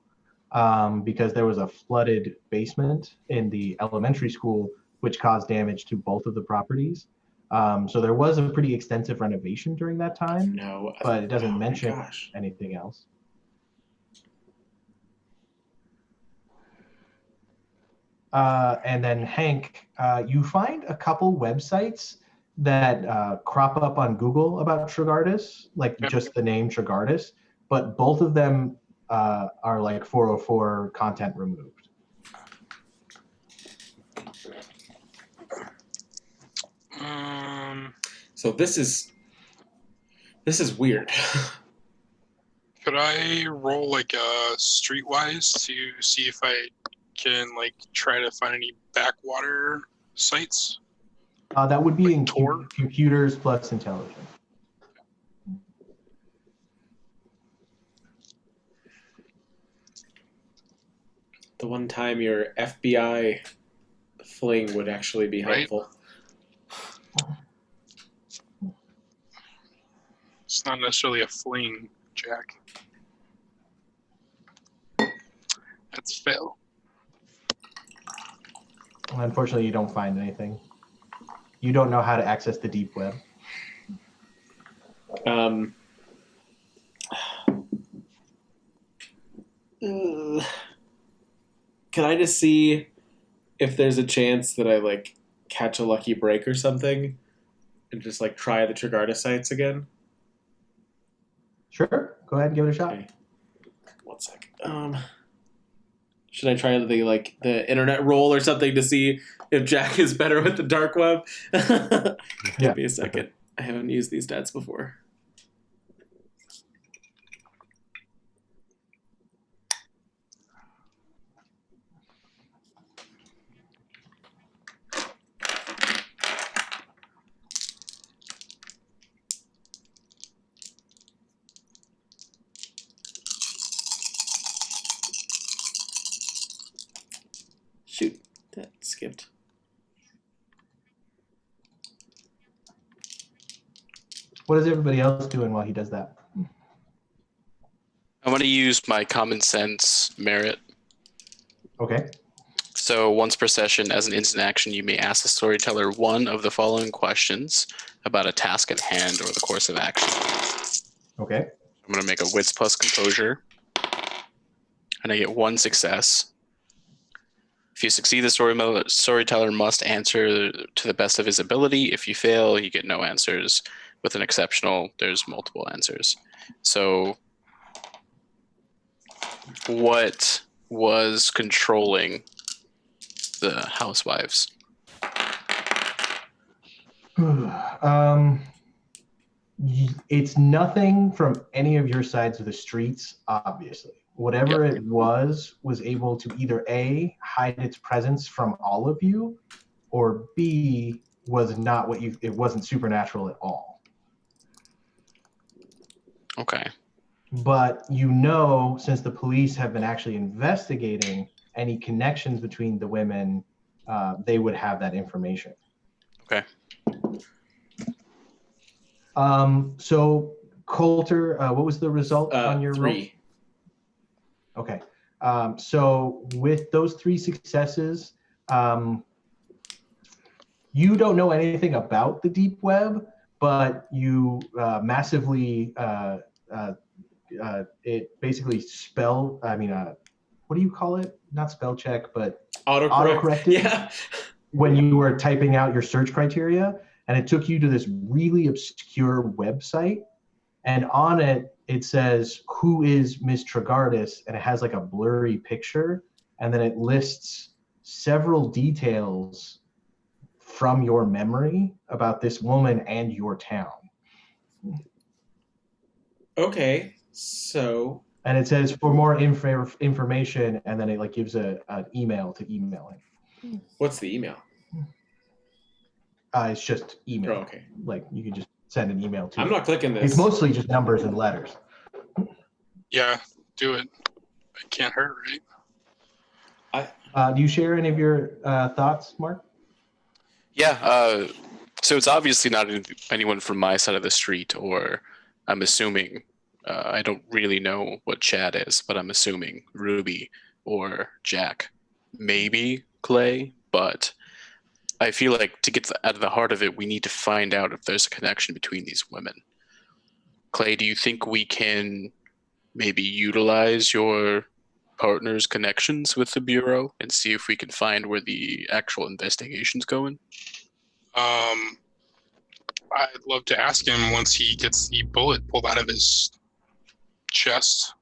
because there was a flooded basement in the elementary school which caused damage to both of the properties. So there was a pretty extensive renovation during that time, No. but it doesn't Oh my mention gosh. anything else. And then Hank, you find a couple websites that crop up on Google about Trigardis, like Yep. just the name Trigardis, but both of them are like 404 content removed. So this is weird. Could I roll like streetwise to see if I can like try to find any backwater sites? That would be Like in Tor? computers plus intelligence. The one time your FBI fling would actually be Right. helpful. It's not necessarily a fling, Jack. That's fail. Unfortunately, you don't find anything. You don't know how to access the deep web. Can I just see if there's a chance that I like catch a lucky break or something, and just like try the Trigardis sites again? Sure, go ahead and give it a shot. Okay. 1 sec. Should I try the internet roll or something to see if Jack is better with the dark web? Yeah. Give me a second. I haven't used these stats before. Shoot, that skipped. What is everybody else doing while he does that? I'm going to use my common sense merit. Okay. So once per session, as an instant action, you may ask the storyteller one of the following questions about a task at hand or the course of action. Okay. I'm going to make a wits plus composure, and I get 1 success. If you succeed, the storyteller must answer to the best of his ability. If you fail, you get no answers. With an exceptional, there's multiple answers. So what was controlling the housewives? It's nothing from any of your sides of the streets, obviously. Whatever it was able to either A, hide its presence from all of you, or B, was not what it wasn't supernatural at all. Okay. But you know, since the police have been actually investigating any connections between the women, they would have that information. Okay. So Coulter, what was the result on your 3. roll? Okay. So with those 3 successes, you don't know anything about the deep web, but you massively it basically what do you call it? Not spell check, but autocorrected. Yeah. When you were typing out your search criteria, and it took you to this really obscure website, and on it says, "Who is Miss Trigardis?" and it has like a blurry picture, and then it lists several details from your memory about this woman and your town. Okay, so. And it says for more information, and then it like gives an email to email it. What's the email? It's just email. Oh, okay. Like you can just send an email to. I'm not clicking this. It's mostly just numbers and letters. Yeah, do it. It can't hurt, right? Do you share any of your thoughts, Mark? Yeah. So it's obviously not anyone from my side of the street, or I'm assuming, I don't really know what Chad is, but I'm assuming Ruby or Jack, maybe Clay, but I feel like to get out of the heart of it, we need to find out if there's a connection between these women. Clay, do you think we can maybe utilize your partner's connections with the Bureau and see if we can find where the actual investigation's going? I'd love to ask him once he gets the bullet pulled out of his chest.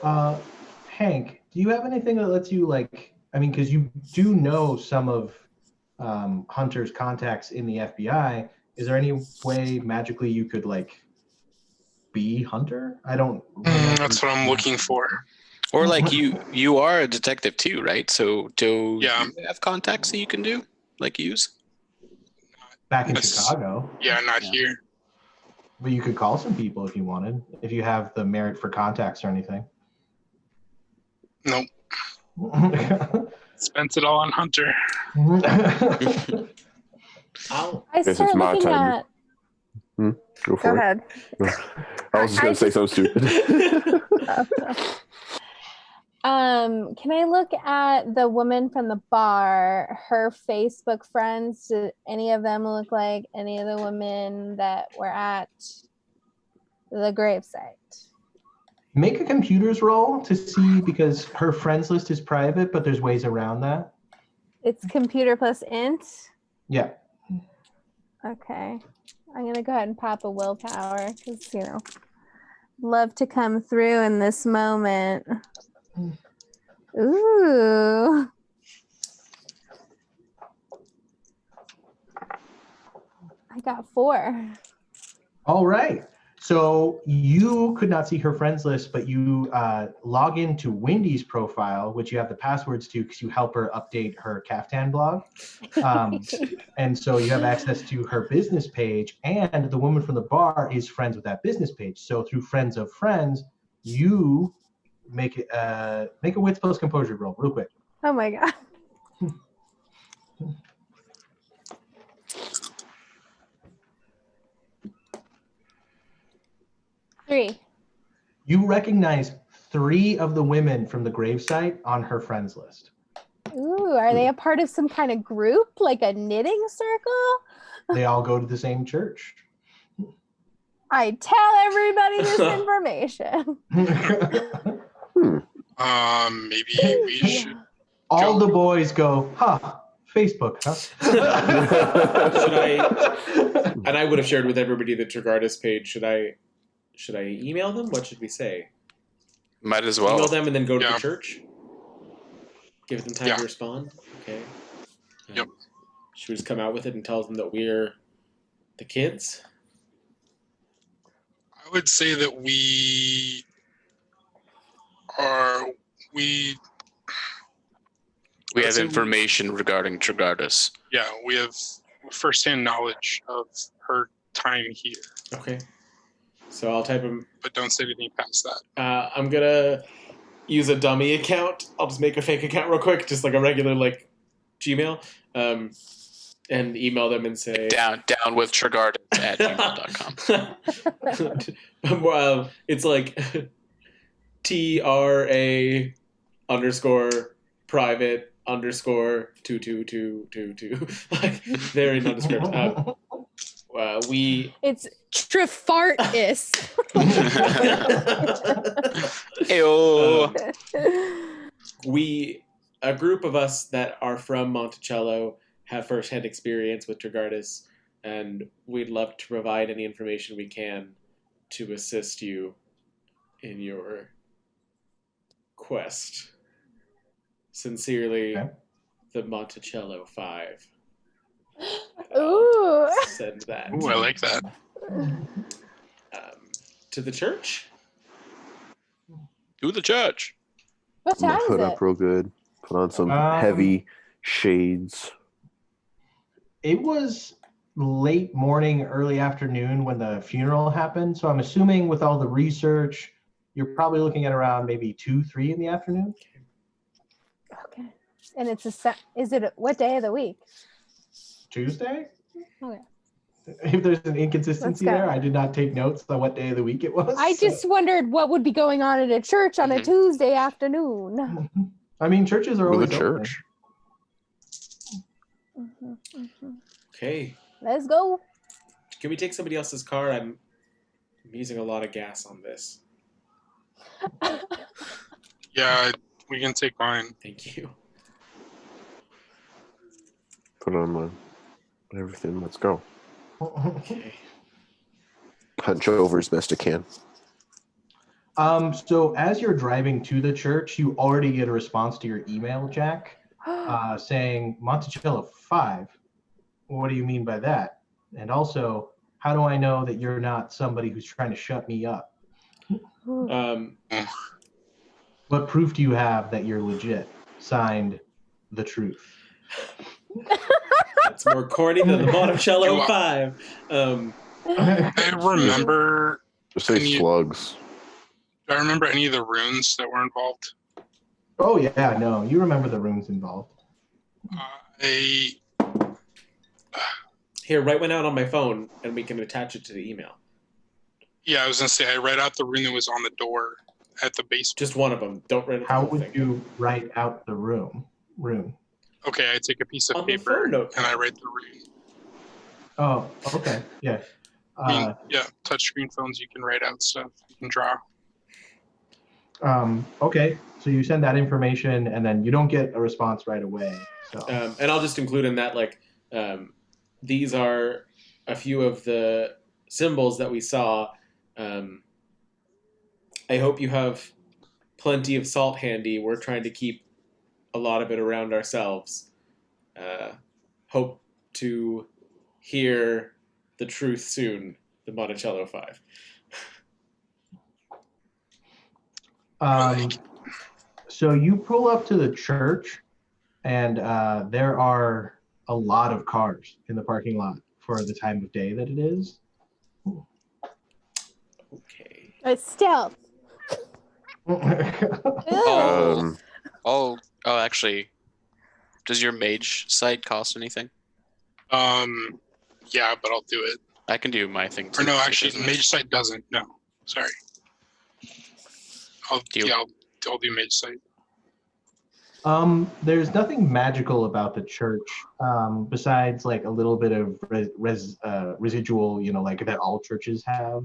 Hank, do you have anything that lets you because you do know some of Hunter's contacts in the FBI. Is there any way magically you could be Hunter? I don't. That's what I'm looking for. Or you are a detective too, right? So do you have contacts that you can use? Back in Chicago. Yeah, not here. But you could call some people if you wanted, if you have the merit for contacts or anything. Nope. Spent it all on Hunter. I start looking at. Go for it. ahead. I was just going to say something stupid. Can I look at the woman from the bar, her Facebook friends? Do any of them look like any of the women that were at the gravesite? Make a computers roll to see, because her friends list is private, but there's ways around that. It's computer plus int? Yeah. Okay. I'm going to go ahead and pop a willpower because, love to come through in this moment. Ooh. I got 4. All right. So you could not see her friends list, but you log into Wendy's profile, which you have the passwords to because you help her update her Caftan blog. And so you have access to her business page, and the woman from the bar is friends with that business page. So through friends of friends, you make a wits plus composure roll real quick. Oh my God. Three. You recognize 3 of the women from the gravesite on her friends list. Ooh, are they a part of some kind of group, like a knitting circle? They all go to the same church. I tell everybody this information. Maybe we should. All the boys go, Facebook, huh? Should I? And I would have shared with everybody the Trigardis page. Should I email them? What should we say? Might as well. Email them and then go to the church? Give them time to respond? Okay. Yep. Should we just come out with it and tell them that we're the kids? I would say that we have information regarding Trigardis. Yeah, we have firsthand knowledge of her time here. Okay. So I'll type them. But don't say anything past that. I'm going to use a dummy account. I'll just make a fake account real quick, just like a regular Gmail, and email them and say... Down with Trigardis at gmail.com. Well, it's like TRA_private_222222. Like, very nondescript. It's Trifartis. A group of us that are from Monticello have first-hand experience with Trigardis, and we'd love to provide any information we can to assist you in your quest. Sincerely, the Monticello 5. Ooh. Send that. Ooh, I like that. To the church? To the church. What time is Hood it? up real good. Put on some heavy shades. It was late morning, early afternoon when the funeral happened. So I'm assuming with all the research, you're probably looking at around maybe 2, 3 in the afternoon. Okay. And is it what day of the week? Tuesday? Okay. if there's an inconsistency Let's go. there, I did not take notes on what day of the week it was. I just wondered what would be going on at a church on a Mhm. Tuesday afternoon. I mean, churches are With always a open. church. Okay. Let's go. Can we take somebody else's car? I'm using a lot of gas on this. Yeah, we can take mine. Thank you. Put on everything. Let's go. Okay. Hunch over as best I can. So as you're driving to the church, you already get a response to your email, Jack, saying Monticello 5. What do you mean by that? And also, how do I know that you're not somebody who's trying to shut me up? What proof do you have that you're legit? Signed, The Truth. That's more corny than the Monticello 5. I remember. Just say Can you- slugs. Do I remember any of the runes that were involved? Oh yeah, no, you remember the runes involved. I Here, write one out on my phone, and we can attach it to the email. Yeah, I was gonna say I read out the rune that was on the door at the base. Just one of them. Don't write it. How would you write out the rune? Okay, I take a piece of On the paper phone note. and I write the rune. Oh, okay, yeah. I mean, yeah, touchscreen phones you can write out stuff. You can draw. Okay, so you send that information and then you don't get a response right away. So And I'll just include in that, like, these are a few of the symbols that we saw. I hope you have plenty of salt handy. We're trying to keep a lot of it around ourselves. Hope to hear the truth soon, the Monticello 5. So you pull up to the church, and there are a lot of cars in the parking lot for the time of day that it is. Okay. It's stealth. Oh, actually, does your mage site cost anything? Yeah, but I'll do it. I can do my thing too. Or no, It actually, doesn't- Mage Site doesn't. No, sorry. I'll Do you- I'll do Mage Site. There's nothing magical about the church besides like a little bit of residual, like that all churches have,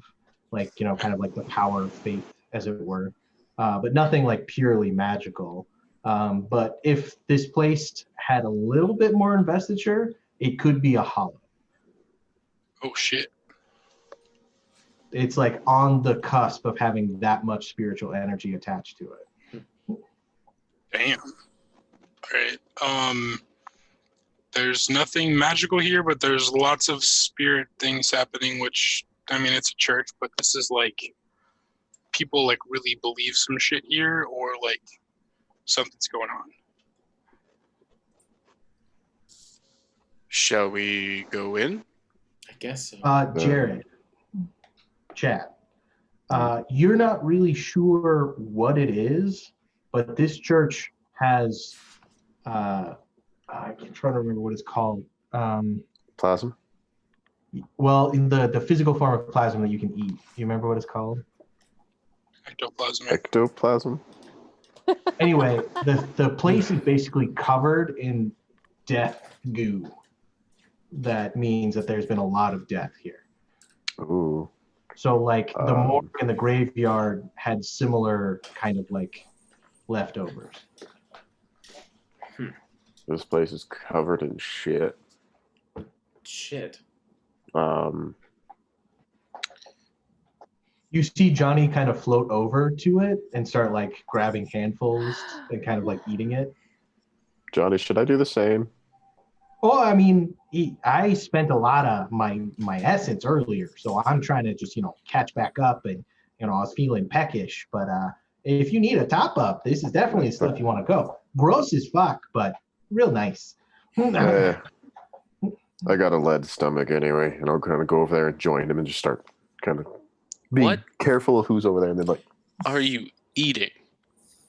like, kind of like the power of faith, as it were, but nothing like purely magical. But if this place had a little bit more investiture, it could be a hollow. Oh shit. It's like on the cusp of having that much spiritual energy attached to it. Damn. Alright. There's nothing magical here, but there's lots of spirit things happening, which, I mean, it's a church, but this is like people like really believe some shit here, or like something's going on. Shall we go in? I guess so. Jared, chat. You're not really sure what it is, but this church has, I'm trying to remember what it's called. Plasm? Well, in the physical form of plasma that you can eat. Do you remember what it's called? Ectoplasm. Ectoplasm? Anyway, the place is basically covered in death goo. That means that there's been a lot of death here. Ooh. So like the morgue and the graveyard had similar kind of like leftovers. This place is covered in shit. Shit. You see Johnny kind of float over to it and start like grabbing handfuls and kind of like eating it. Johnny, should I do the same? Well, I mean, I spent a lot of my essence earlier, so I'm trying to just catch back up, and I was feeling peckish. But if you need a top up, this is definitely the stuff you want to go. Gross as fuck, but real nice. I got a lead stomach anyway, and I'll kind of go over there and join him and just start kind of being What careful of who's over there. And then like, are you eating?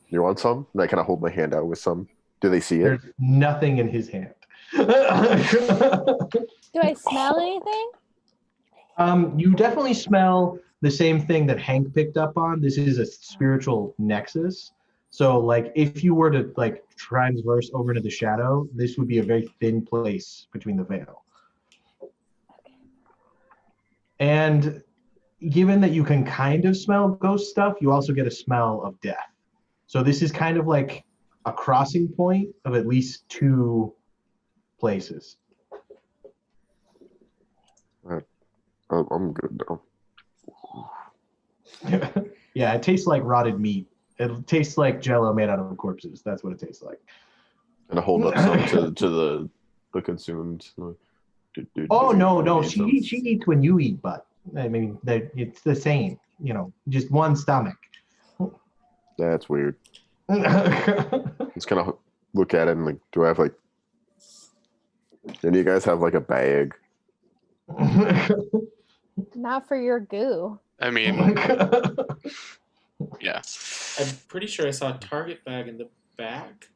you want some? And I kind of hold my hand out with some. Do they see it? There's nothing in his hand. Do I smell anything? You definitely smell the same thing that Hank picked up on. This is a spiritual nexus. So, like, if you were to like transverse over into the shadow, this would be a very thin place between the veil. And given that you can kind of smell ghost stuff, you also get a smell of death. So this is kind of like a crossing point of at least two places. I'm good now. Yeah, it tastes like rotted meat. It tastes like Jello made out of corpses. That's what it tastes like. And I hold up some to the consumed. Oh no, no, need she some? eats when you eat, but I mean, it's the same. You know, just one stomach. That's weird. Just kind of look at it and like, do I have like? Any of you guys have like a bag? Not for your goo. I mean, yeah. I'm pretty sure I saw a Target bag in the back.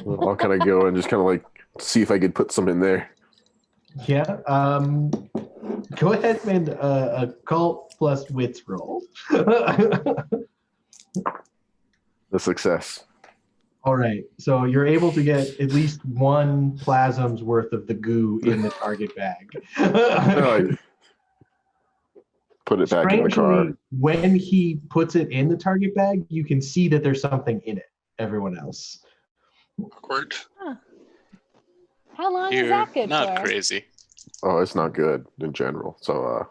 I'll kind of go and just kind of like see if I could put some in there. Yeah. Go ahead and a cult plus wits roll. The success. All right. So you're able to get at least one plasm's worth of the goo in the target bag. Like, put it back in the car. Strangely, when he puts it in the target bag, you can see that there's something in it. Everyone else. Awkward. Huh. How long is You're that good not for? crazy. Oh, it's not good in general. So, Oh,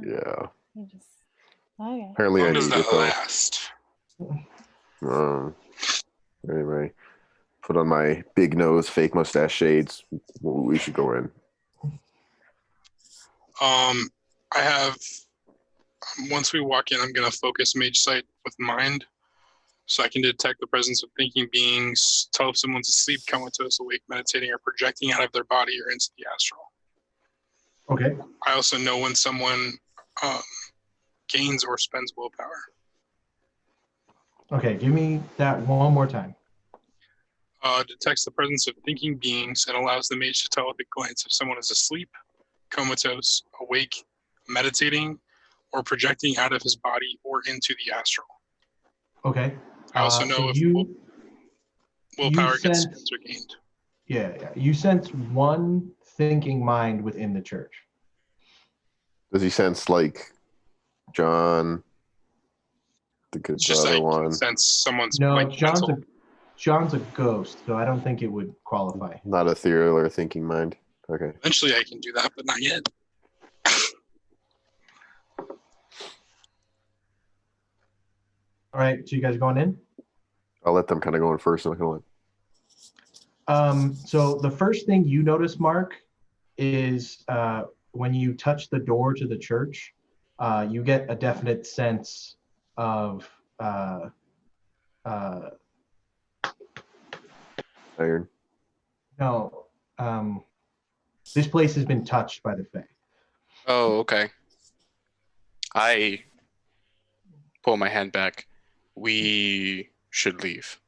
yeah. you just okay. Apparently, How I long does need it that though. last? Anyway, put on my big nose, fake mustache shades. We should go in. I have. Once we walk in, I'm gonna focus Mage Sight with Mind, so I can detect the presence of thinking beings, tell if someone's asleep, comatose, awake, meditating, or projecting out of their body or into the astral. Okay. I also know when someone gains or spends willpower. Okay. Give me that one more time. Detects the presence of thinking beings and allows the mage to tell at a glance if someone is asleep, comatose, awake, meditating, or projecting out of his body or into the astral. Okay. I also know so if you willpower gets sense- spent or gained. Yeah. You sense one thinking mind within the church. Does he sense like John? It's The just other like one. since someone's No, like mental. John's a ghost, so I don't think it would qualify. Not ethereal or thinking mind. Okay. Eventually, I can do that, but not yet. All right. So you guys going in? I'll let them kind of go in first and I'll go in. So the first thing you notice, Mark, is when you touch the door to the church, you get a definite sense of Iron. no. This place has been touched by the Fae. Oh, okay. I pull my hand back. We should leave.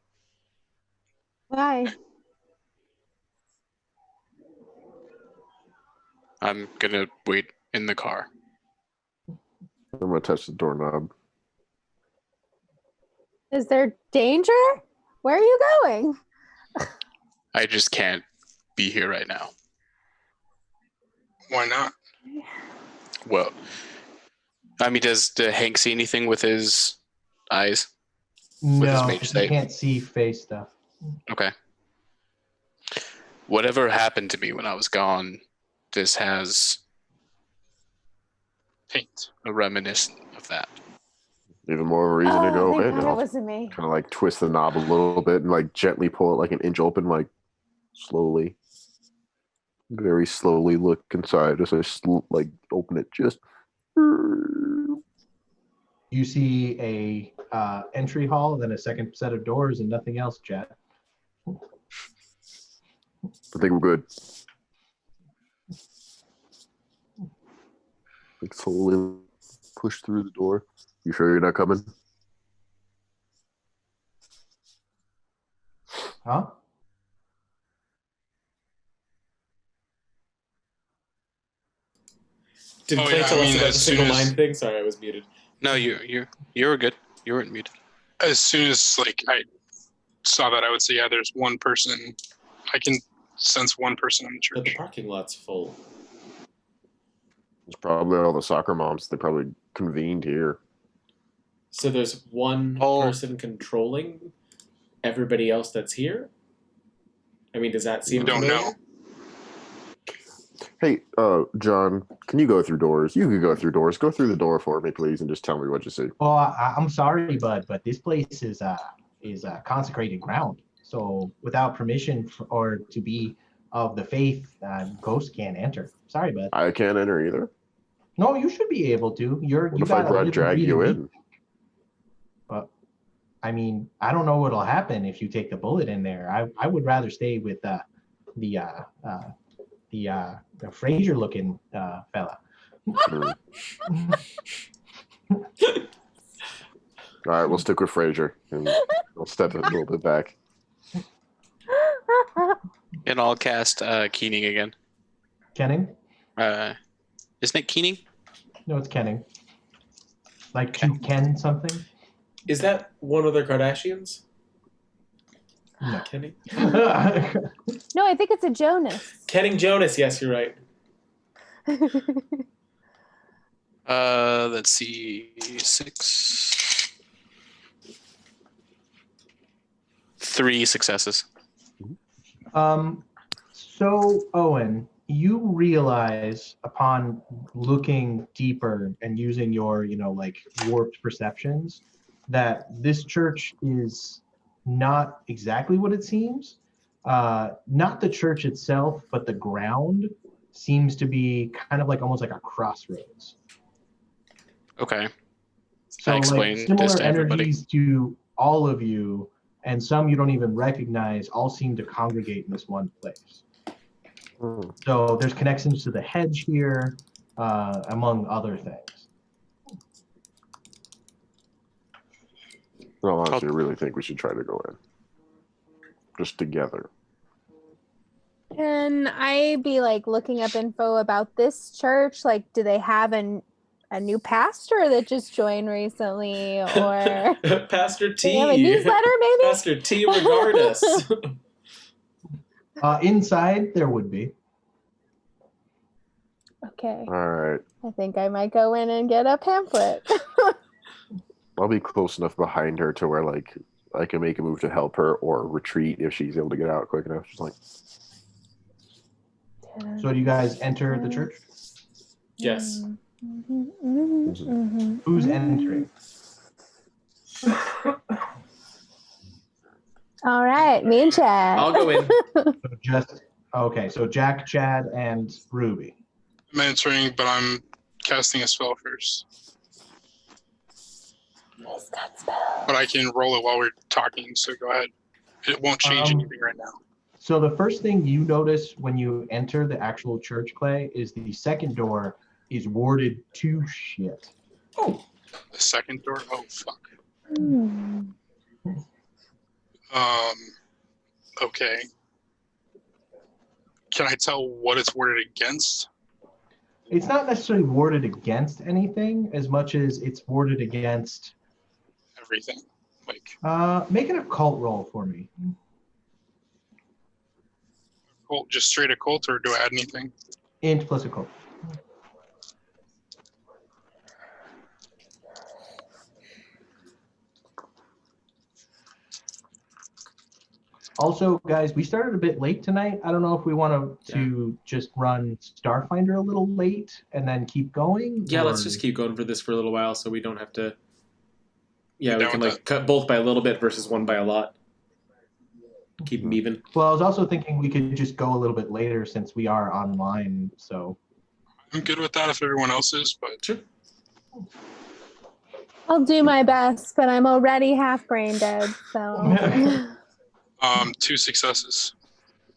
Why? I'm gonna wait in the car. I'm gonna touch the doorknob. Is there danger? Where are you going? I just can't be here right now. Why not? Well, I mean, does Hank see anything with his eyes? With his No, mage you sight? can't see Fae stuff. Okay. Whatever happened to me when I was gone, this has Paint. a reminiscent of that. Even more of a reason to go thank in. God And it I'll wasn't me. kind of like twist the knob a little bit and like gently pull it like an inch open, like slowly. Very slowly look inside as I like open it just. You see a entry hall, then a second set of doors, and nothing else, Jet. I think we're good. Like slowly push through the door. You sure you're not coming? Huh? Did Oh, Clay yeah, tell I us mean, about the as soon single as- line thing? Sorry, I was muted. No, you were good. You weren't muted. As soon as like I saw that, I would say, yeah, there's one person. I can sense one person in the But the church. parking lot's full. It's probably all the soccer moms. They probably convened here. So there's one Oh. person controlling everybody else that's here? I mean, does that seem Don't familiar? know. Hey, John, can you go through doors? You can go through doors. Go through the door for me, please, and just tell me what you see. Well, I'm sorry, bud, but this place is consecrated ground. So without permission or to be of the faith, ghosts can't enter. Sorry, bud. I can't enter either. No, you should be able to. What You if I got a drag you in? But I mean, I don't know what'll happen if you take the bullet in there. I would rather stay with the Fraser-looking fella. Hmm. All right, we'll stick with Fraser, and we'll step a little bit back. And I'll cast Keening again. Kenning? Isn't it Keening? No, it's Kenning. Like to Ken something? Is that one of the Kardashians? No. Kenning? No, I think it's a Jonas. Kenning Jonas, yes, you're right. Let's see. 6. 3 successes. So Owen, you realize upon looking deeper and using your, like warped perceptions, that this church is not exactly what it seems. Not the church itself, but the ground seems to be kind of like almost like a crossroads. Okay. So explain like this similar to everybody. energies to all of you, and some you don't even recognize, all seem to congregate in this one place. Hmm. So there's connections to the hedge here, among other things. No, honestly, I really think we should try to go in. Just together. Can I be like looking up info about this church? Like, do they have a new pastor that just joined recently, or Pastor do they have a T. newsletter maybe? Pastor T. Regardless. Inside there would be. Okay, All right. I think I might go in and get a pamphlet. I'll be close enough behind her to where, like, I can make a move to help her or retreat if she's able to get out quick enough. She's like, So do you guys enter the church? Yes. Who's entering? All right, me and Chad. I'll go in. So Jack, Chad, and Ruby. I'm entering, but I'm casting a spell first. He's got spell. But I can roll it while we're talking, so go ahead. It won't change anything right now. So the first thing you notice when you enter the actual church, Clay, is the second door is warded to shit. Oh, the second door? Oh, fuck. Hmm. Okay. Can I tell what it's worded against? It's not necessarily warded against anything as much as it's warded against. Everything. Like, Make an occult roll for me. occult, just straight occult, or do I add anything? Int plus occult. Also, guys, we started a bit late tonight. I don't know if we want to just run Starfinder a little late and then keep going. Yeah, or- let's just keep going for this for a little while so we don't have to. Yeah, we Down can with like cut both by a little bit versus one by a lot. Keep them even. Well, I was also thinking we could just go a little bit later since we are online. So I'm good with that if everyone else is, but Sure. I'll do my best, but I'm already half brain dead, so. 2 successes.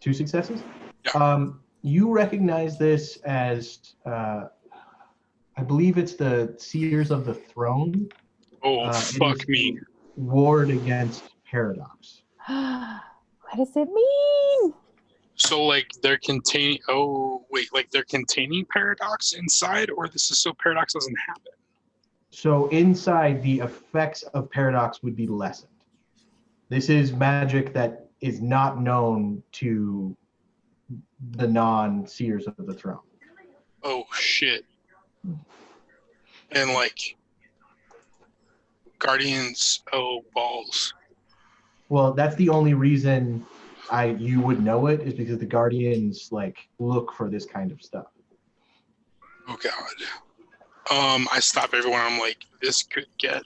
2 successes. Yeah. You recognize this as, I believe it's the Seers of the Throne. Oh, It fuck is me. Ward against paradox. What does it mean? So like they're containing. Oh wait, like they're containing paradox inside, or this is so paradox doesn't happen. So inside, the effects of paradox would be lessened. This is magic that is not known to the non-seers of the throne. Oh shit. And like guardians. Oh balls. Well, that's the only reason you would know it, is because the guardians like look for this kind of stuff. Oh god. I stop everyone. I'm like, this could get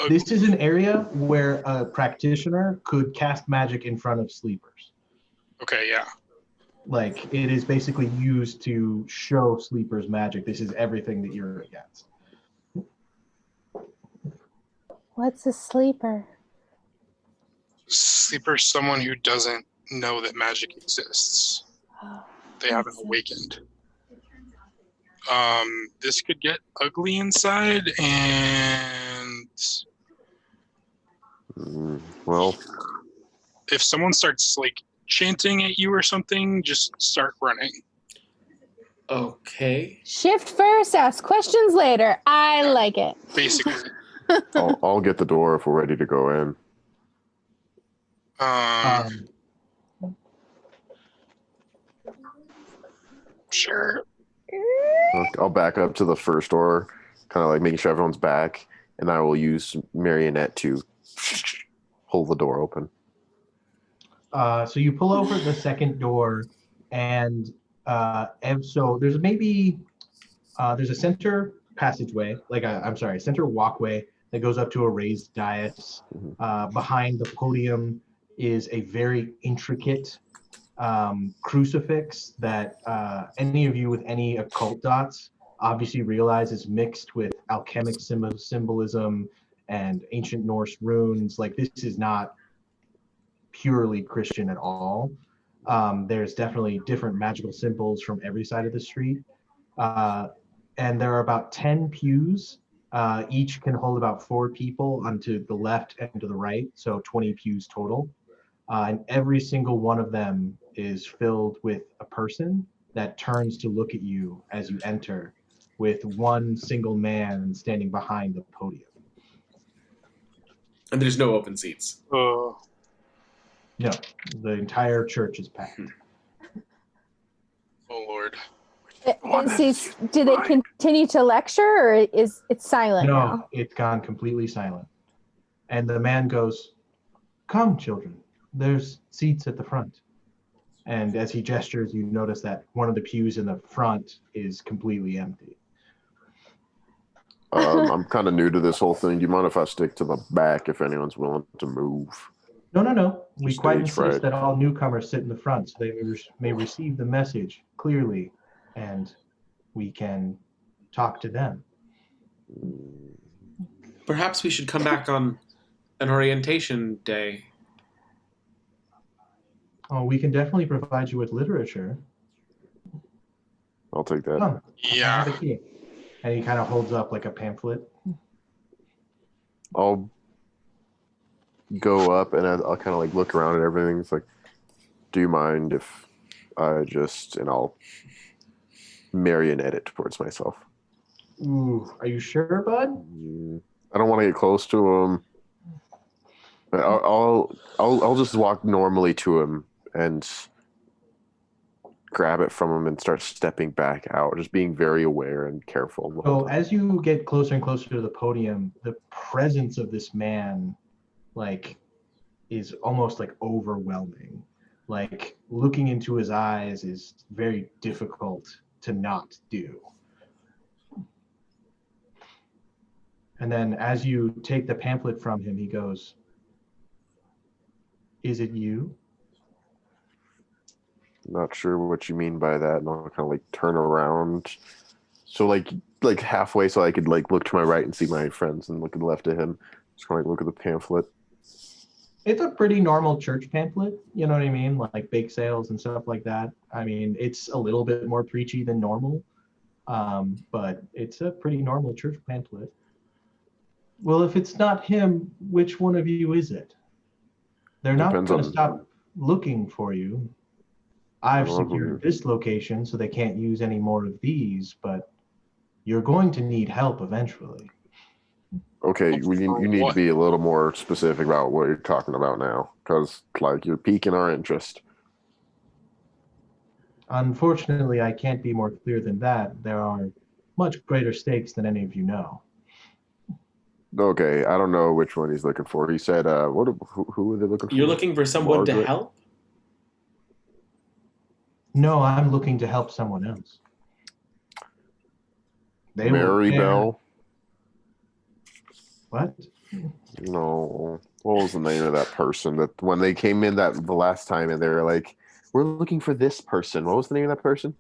ugly. This is an area where a practitioner could cast magic in front of sleepers. Okay, yeah. Like, it is basically used to show sleepers magic. This is everything that you're against. What's a sleeper? Sleeper, someone who doesn't know that magic exists. Oh, They haven't awakened. This could get ugly inside, and Well, if someone starts like chanting at you or something, just start running. Okay. shift first, ask questions later. I like it. Basically. I'll get the door if we're ready to go in. Sure. I'll back up to the first door, kind of like making sure everyone's back, and I will use Marionette to hold the door open. So you pull over the second door, and so there's there's a center passageway, center walkway that goes up to a raised dais. Behind the podium is a very intricate crucifix that any of you with any occult dots obviously realize is mixed with alchemic symbolism and ancient Norse runes. Like, this is not purely Christian at all. There's definitely different magical symbols from every side of the street. And there are about 10 pews. Each can hold about 4 people onto the left and to the right, so 20 pews total. And every single one of them is filled with a person that turns to look at you as you enter, with one single man standing behind the podium. And there's no open seats. No, the entire church is packed. Oh Lord. Do they continue to lecture, or is it silent No, now? it's gone completely silent. And the man goes, "Come, children, there's seats at the front." And as he gestures, you notice that one of the pews in the front is completely empty. I'm kind of new to this whole thing. Do you mind if I stick to the back if anyone's willing to move? No. We Just quite stage insist fright. that all newcomers sit in the front so they may receive the message clearly, and we can talk to them. Perhaps we should come back on an orientation day. Oh, we can definitely provide you with literature. I'll take that. Come, I Yeah. have a key. And he kind of holds up like a pamphlet. I'll go up and I'll kind of like look around at everything. It's like, do you mind if and I'll marionette it towards myself. Ooh, are you sure, bud? I don't want to get close to him. But I'll just walk normally to him and grab it from him and start stepping back out, just being very aware and careful. So as you get closer and closer to the podium, the presence of this man, like, is almost like overwhelming. Like, looking into his eyes is very difficult to not do. And then as you take the pamphlet from him, he goes, "Is it you?" Not sure what you mean by that, and I'll kind of like turn around, so like halfway, so I could like look to my right and see my friends, and look to the left of him. Just kind of like look at the pamphlet. It's a pretty normal church pamphlet, you know what I mean? Like bake sales and stuff like that. I mean, it's a little bit more preachy than normal, but it's a pretty normal church pamphlet. Well, if it's not him, which one of you is it? They're not Depends going to on- stop looking for you. I've Oh, secured this location so they can't use any more of these, but you're going to need help eventually. Okay, For you need to what? be a little more specific about what you're talking about now, because like you're piquing our interest. Unfortunately, I can't be more clear than that. There are much greater stakes than any of you know. Okay, I don't know which one he's looking for. He said, who are they looking for? You're looking for someone to Margaret? help? No, I'm looking to help someone else. They will Mary bear- Bell? What? No. What was the name of that person that when they came in the last time and they were like, we're looking for this person. What was the name of that person?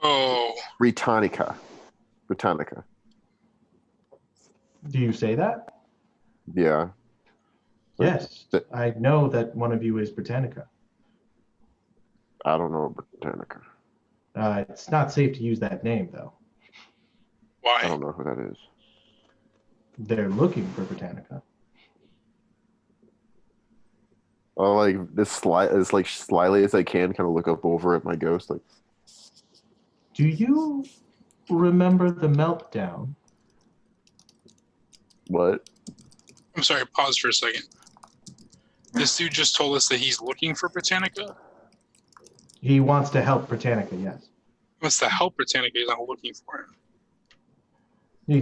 Oh, Britannica. Britannica. Do you say that? Yeah. Yes. Th- I know that one of you is Britannica. I don't know Britannica. It's not safe to use that name, though. why? I don't know who that is. They're looking for Britannica. Oh, like as like slyly as I can, kind of look up over at my ghost, like, Do you remember the meltdown? what? I'm sorry, pause for a second. This dude just told us that he's looking for Britannica? He wants to help Britannica, yes. He wants to help Britannica, he's not looking for him.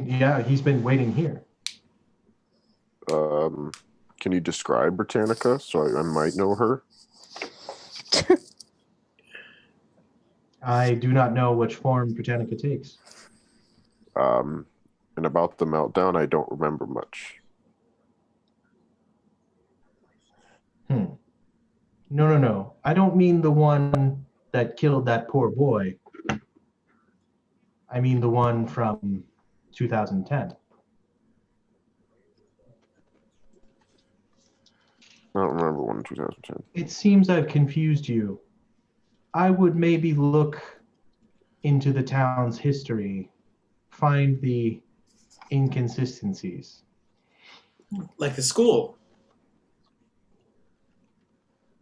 Yeah, he's been waiting here. Can you describe Britannica so I might know her? I do not know which form Britannica takes. And about the meltdown, I don't remember much. No. I don't mean the one that killed that poor boy. I mean the one from 2010. I don't remember one in 2010. It seems I've confused you. I would maybe look into the town's history, find the inconsistencies. Like the school.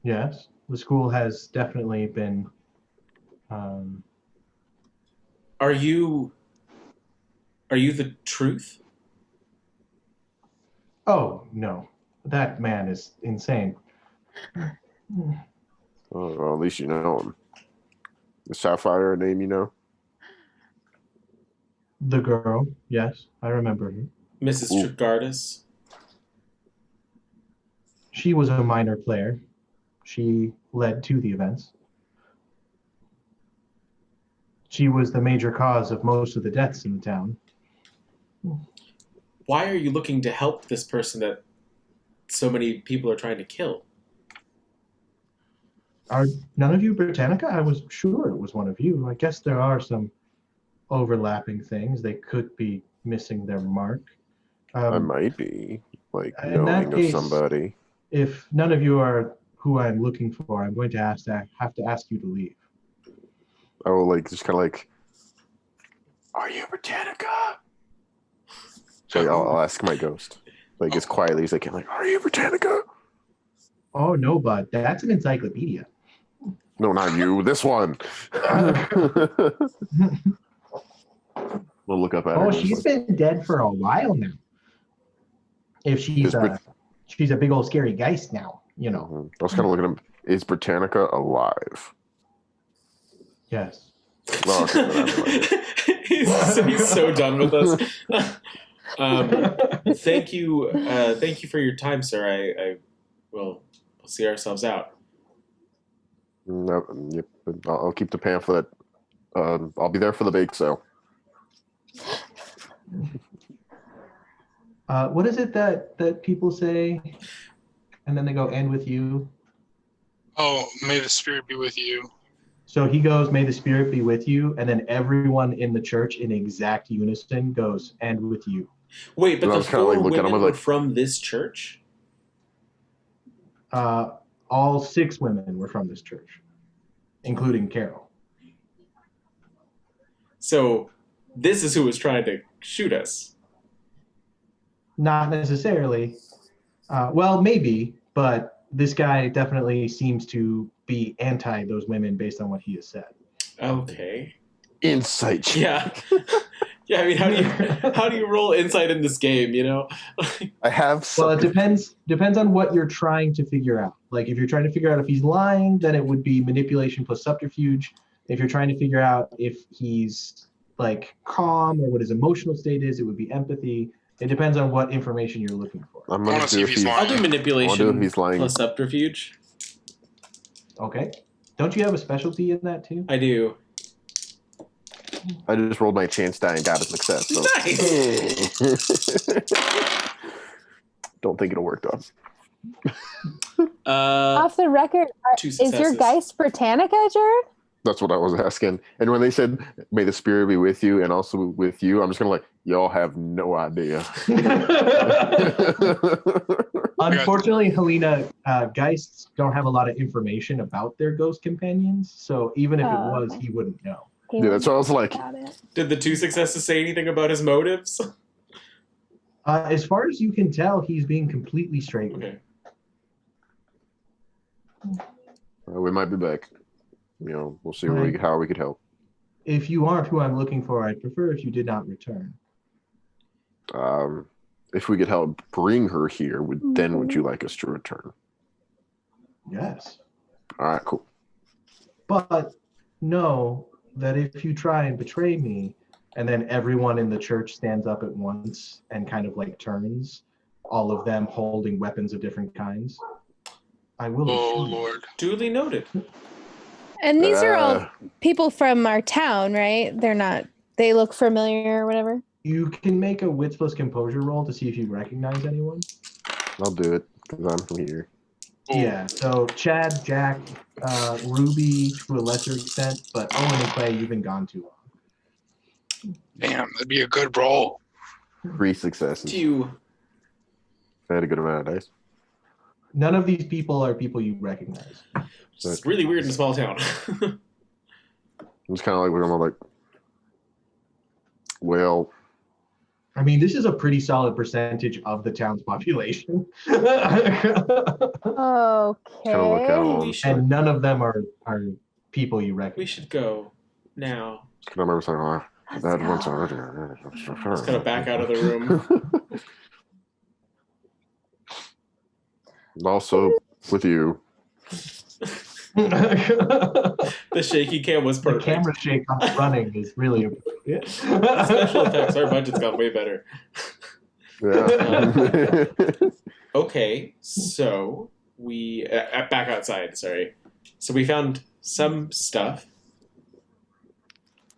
Yes, the school has definitely been. Are you the truth? Oh, no. That man is insane. Oh, well, at least you know him. Is Sapphire a name you know? The girl, yes, I remember her. Mrs. Ooh. Trigardis? She was a minor player. She led to the events. She was the major cause of most of the deaths in the town. Why are you looking to help this person that so many people are trying to kill? Are none of you Britannica? I was sure it was one of you. I guess there are some overlapping things. They could be missing their mark. I might be, like, in that knowing case- of somebody. If none of you are who I'm looking for, I'm going to have to ask you to leave. I will, like, just kind of like, are you Britannica? So I'll ask my ghost. Like, as quietly as I can, like, are you Britannica? Oh no, bud, that's an encyclopedia. No, not you. This one. We'll look up at her. Oh, and just she's like, been dead for a while now. If she's she's a big old scary geist now, you know. mhm. I was kind of looking at him. Is Britannica alive? Yes. Well, okay, then I'm like, he's so done with us. Thank you for your time, sir. I will see ourselves out. no, yep, I'll keep the pamphlet. I'll be there for the bake sale. What is it that people say, and then they go "and with you"? Oh, may the spirit be with you. So he goes, "May the spirit be with you," and then everyone in the church, in exact unison, goes, "and with you." Wait, but And I the was kinda, four like, looking at women him, were like- from this church? All 6 women were from this church, including Carol. So this is who was trying to shoot us. Not necessarily. Well, maybe, but this guy definitely seems to be anti those women based on what he has said. Okay. Insight check. Yeah. Yeah, I mean, how do you roll insight in this game, you know? I have some. Well, it depends on what you're trying to figure out. Like if you're trying to figure out if he's lying, then it would be manipulation plus subterfuge. If you're trying to figure out if he's like calm or what his emotional state is, it would be empathy. It depends on what information you're looking for. I'm I gonna wanna see do if if he's he's. lying. I'll do manipulation I'll do if he's lying. plus subterfuge. Okay. Don't you have a specialty in that too? I do. I just rolled my chance die and got a success. So. Don't think it'll work though. Off the record, 2 is your successes. Geist Britannica, Jared? That's what I was asking. And when they said, "May the spirit be with you," and also with you, I'm just gonna like, y'all have no idea. Unfortunately, Helena, Geists don't have a lot of information about their ghost companions. So even if it Oh, was, okay. he wouldn't know. Yeah, that's why I was like, Got it. Did the 2 successes say anything about his motives? As far as you can tell, he's being completely straight. Okay. we might be back. You know, we'll see Right. how we could help. If you aren't who I'm looking for, I'd prefer if you did not return. If we could help bring her here, then would you like us to return? Yes. All right, cool. But know that if you try and betray me, and then everyone in the church stands up at once and kind of like turns, all of them holding weapons of different kinds, I will Oh shoot you. Lord. Duly noted. And these are all Uh, people from our town, right? They look familiar or whatever. You can make a wits plus composure roll to see if you recognize anyone. I'll do it because I'm from here. Oh, Yeah, so Chad, Jack, Ruby to a lesser extent, but Owen and Clay, you've been gone too long. damn, that'd be a good roll. 3 successes. Do you... I had a good amount of dice. None of these people are people you recognize. It's really weird in a small town. I'm just kind of like, I'm like, well, I mean, this is a pretty solid percentage of the town's population. Okay. look at 'em. we, should, And none of them are people you we recognize. should go now. I remember saying, oh, Let's that go. once Just gotta back out of the room. Also, with you. The shaky cam was The perfect. camera shake on the running is really appropriate. Special effects, our budget's got way better. Yeah. Okay, so we back outside. Sorry. So we found some stuff,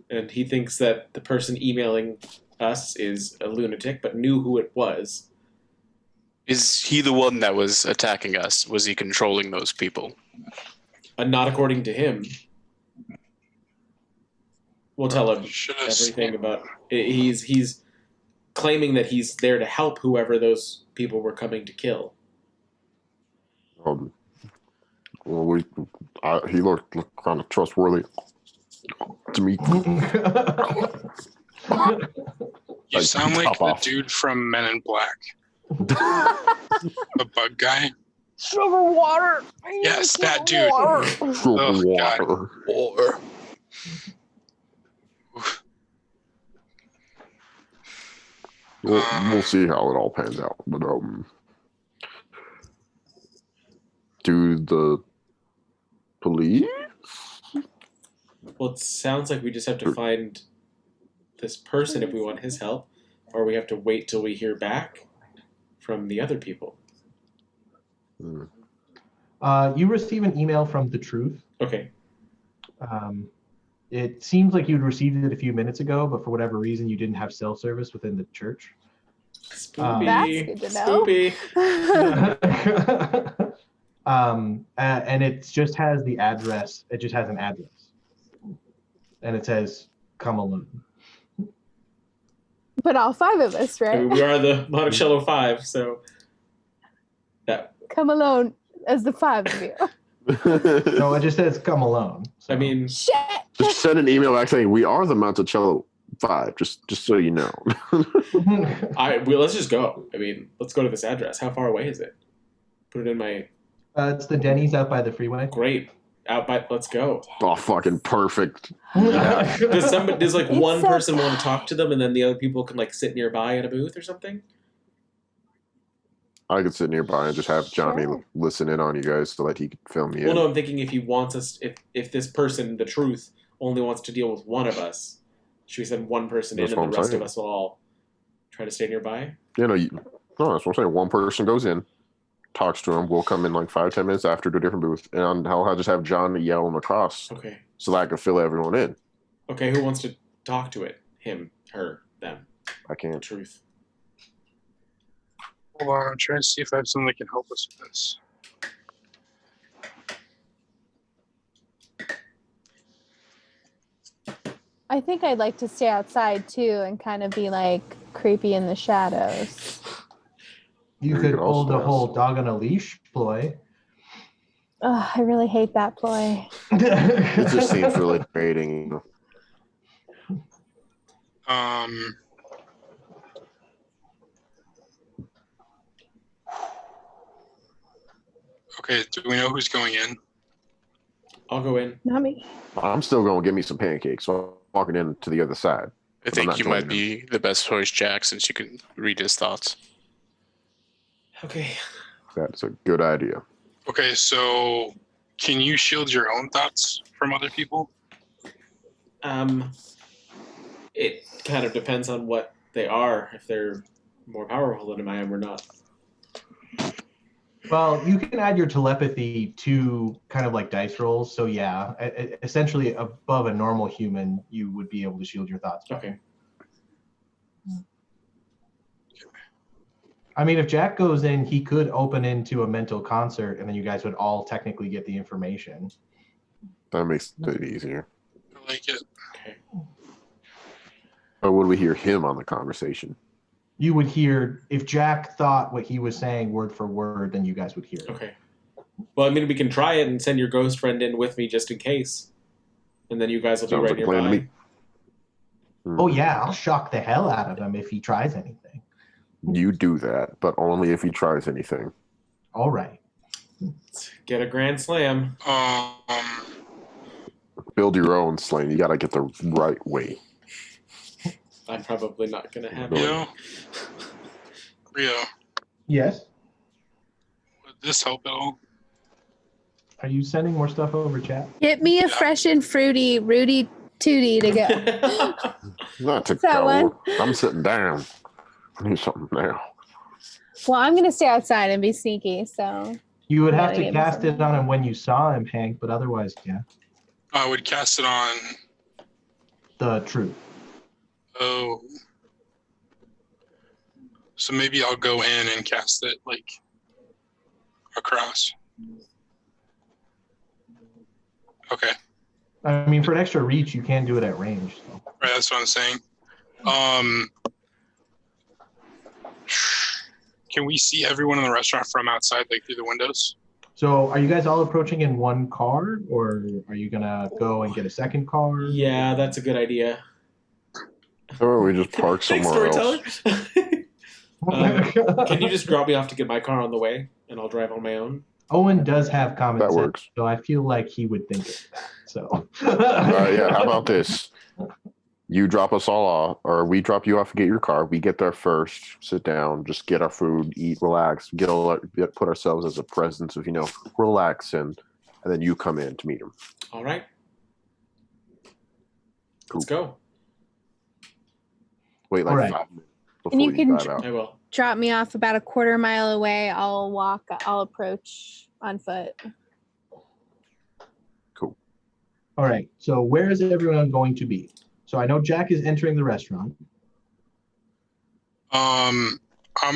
and he thinks that the person emailing us is a lunatic, but knew who it was. Is he the one that was attacking us? Was he controlling those people? Not according to him. We'll tell him Should have everything about. He's claiming that he's there to help whoever those people were coming to kill. Well, he looked kind of trustworthy to me. You Like, sound like top the off. dude from Men in Black. The bug guy. Silver water. Yes, that dude. Oh, God. Or We'll see how it all pans out. But do the police? Well, it sounds like we just have to find this person if we want his help, or we have to wait till we hear back from the other people. Hmm. You receive an email from The Truth. Okay. It seems like you'd received it a few minutes ago, but for whatever reason, you didn't have cell service within the church. Spoopy. That's good to know. Spoopy. And it just has the address. It just has an address, and it says "Come alone." But all 5 of us, I right? mean, we are the Monticello 5, so that. Come alone as the 5 of you. No, it just says "Come alone." So. I mean, Shit. Just send an email back saying we are the Monticello 5, just so you know. let's just go. I mean, let's go to this address. How far away is it? Put it in my It's the Denny's out by the freeway. great. Out by. Let's go. Oh, fucking perfect. Does like It's one so person want to talk to them, and then the other people can like sit nearby at a booth or something? I could sit nearby and just have Johnny Sure. listen in on you guys so that he could film me Well, in. no, I'm thinking if he wants us, if this person, the truth, only wants to deal with one of us, should we send one person That's in, and what the I'm rest saying. of us will all try to stay nearby? No, that's what I'm saying. One person goes in, talks to him. We'll come in like 5-10 minutes after to a different booth, and I'll just have John yell him across Okay. so that I can fill everyone in. Okay, who wants to talk to it? Him, her, them. I The can't. truth. Hold on, I'm trying to see if I have something that can help us with this. I think I'd like to stay outside too and kind of be like creepy in the shadows. You You could could pull also the ask- whole dog on a leash ploy. Ugh, I really hate that ploy. It just seems really grating. Okay, do we know who's going in? I'll go in. Not me. I'm still going to give me some pancakes, so I'm walking in to the other side. I I'm think not you might joining be the best choice, Jack, since you can read his thoughts. Okay. That's a good idea. Okay, so can you shield your own thoughts from other people? It kind of depends on what they are. If they're more powerful than I am or not. Well, you can add your telepathy to kind of like dice rolls. So yeah, essentially above a normal human, you would be able to shield your thoughts. Okay. I mean, if Jack goes in, he could open into a mental concert, and then you guys would all technically get the information. That makes it easier. I like it. Okay. But would we hear him on the conversation? You would hear, if Jack thought what he was saying word for word, then you guys would hear it. Okay. Well, I mean, we can try it and send your ghost friend in with me just in case, and then you guys will be Sounds right like a plan to nearby. me. Oh yeah, I'll shock the hell out of him if he tries anything. You do that, but only if he tries anything. All right. Get a grand slam. Build your own sling. You got to get the right way. I'm probably not gonna have Rio, it. Rio, Yes. would this help at all? Are you sending more stuff over chat? Get me a Yeah. fresh and fruity Rudy Tooty to go. Not to That go. one. I'm sitting down. I need something now. Well, I'm gonna stay outside and be sneaky. So You would You have gotta to give me cast it something. on him when you saw him, Hank, but otherwise, yeah. I would cast it on. The truth. Oh. So maybe I'll go in and cast it like across. Okay, I mean, for an extra reach, you can do it at range. So. right. That's what I'm saying. Can we see everyone in the restaurant from outside, like through the windows? So are you guys all approaching in one car, or are you gonna go and get a second car? Yeah, that's a good idea. Or we just park Thanks, somewhere else. storyteller. Can you just drop me off to get my car on the way, and I'll drive on my own? Owen does have common That sense, works. so I feel like he would think of that. So. Yeah, how about this? You drop us all off, or we drop you off and get your car. We get there first, sit down, just get our food, eat, relax, put ourselves as a presence of, relaxing, and then you come in to meet him. All right. Cool. Let's go. Wait like All right. 5 minutes before And you can drive out. I will. drop me off about a quarter mile away. I'll approach on foot. Cool. All right. So where is everyone going to be? So I know Jack is entering the restaurant. I'm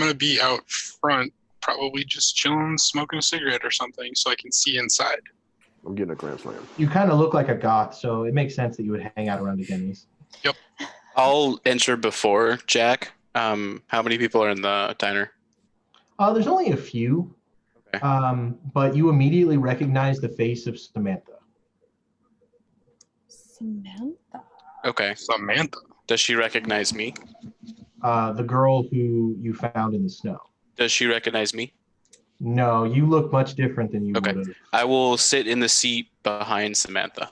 gonna be out front, probably just chilling, smoking a cigarette or something, so I can see inside. I'm getting a grand slam. You kind of look like a goth, so it makes sense that you would hang out around the Denny's. I'll enter before Jack. How many people are in the diner? There's only a few, Okay. but you immediately recognize the face of Samantha. Samantha. Okay. Samantha. Does she recognize me? The girl who you found in the snow. Does she recognize me? No, you look much different than you Okay. would have. I will sit in the seat behind Samantha.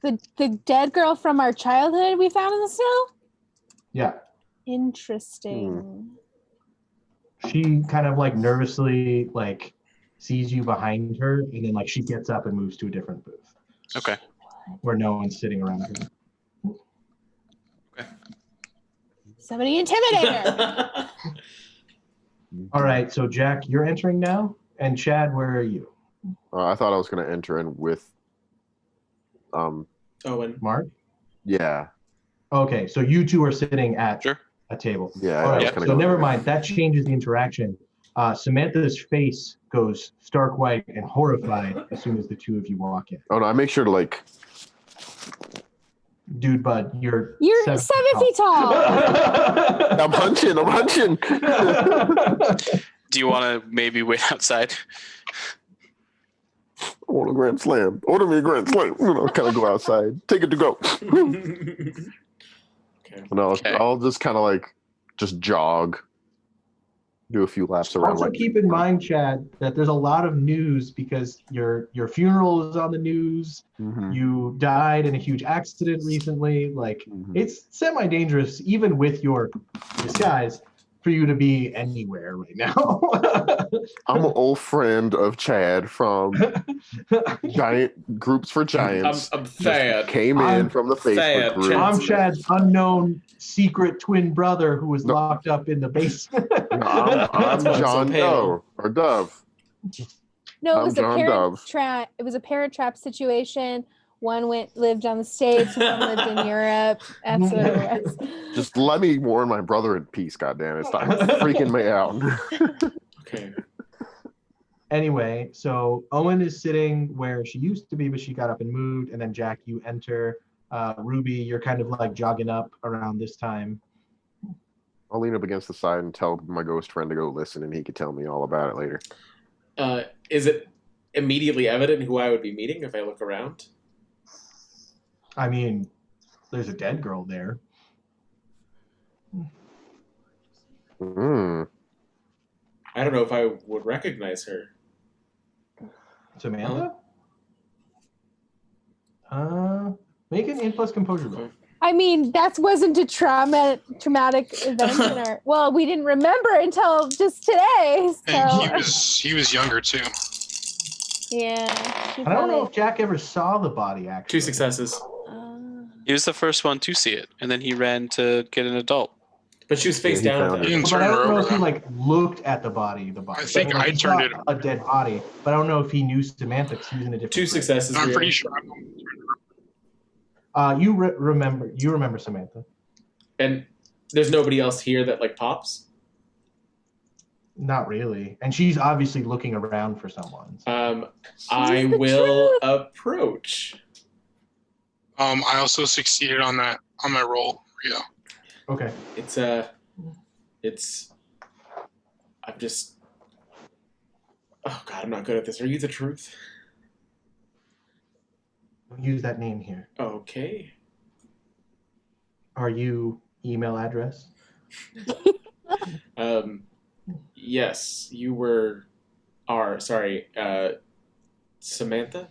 The dead girl from our childhood we found in the snow? Yeah. Interesting. She kind of like nervously like sees you behind her, and then like she gets up and moves to a different booth Okay. where no one's sitting around her. Somebody intimidate her. All right, so Jack, you're entering now, and Chad, where are you? I thought I was going to enter in with, Owen. Mark? yeah. Okay, so you two are sitting at Sure. a table. Yeah, All I was right, gonna so go never there. mind. That changes the interaction. Samantha's face goes stark white and horrified as soon as the two of you walk in. Oh, no, I make sure to, like, Dude, bud, you're 7 feet tall. I'm hunching. Do you want to maybe wait outside? I want a grand slam. Order me a grand slam. Kind of go outside. Take it to go. Okay. And Okay. I'll just kind of like, just jog. Do a few laps around. Also, like, keep in mind, Chad, that there's a lot of news because your funeral is on the news. Mhm. You died in a huge accident recently. Like, Mhm. it's semi-dangerous, even with your disguise, for you to be anywhere right now. I'm an old friend of Chad from Giant Groups for Giants. I'm Thad. Came in I'm from the Facebook Thad, group. Chad. I'm Chad's unknown secret twin brother who was No. locked up in the basement. I'm That's why I'm so John pale. Doe or Dove. No, it I'm was John a parent Dove. trap. It was a parent trap situation. One lived on the States, one lived in Europe. That's what it was. Just let me warn my brother in peace, goddammit. Stop freaking me out. Okay. Anyway, so Owen is sitting where she used to be, but she got up and moved. And then Jack, you enter. Ruby, you're kind of like jogging up around this time. I'll lean up against the side and tell my ghost friend to go listen, and he could tell me all about it later. Is it immediately evident who I would be meeting if I look around? I mean, there's a dead girl there. Mm. I don't know if I would recognize her. Samantha? Make an in plus composure roll. I mean, that wasn't a traumatic event in our. Well, we didn't remember until just today. So And he was younger too. yeah. she I don't know probably- if Jack ever saw the body, actually. 2 successes. He was the first one to see it, and then he ran to get an adult. But she was face Yeah, he down. found Though. it. But I don't know if he like looked at the body. I think Like, I he turned saw it- a dead body, but I don't know if he knew Samantha because he was in a different. 2 room. successes. I'm Rio. pretty sure. You remember Samantha? And there's nobody else here that like pops. Not really, and she's obviously looking around for someone. I the will truth. approach. I also succeeded on my roll, Rio. Okay. I'm just. Oh God, I'm not good at this. Are you the truth? Don't use that name here. Okay. Are you email address? Yes, you are. Sorry, Samantha.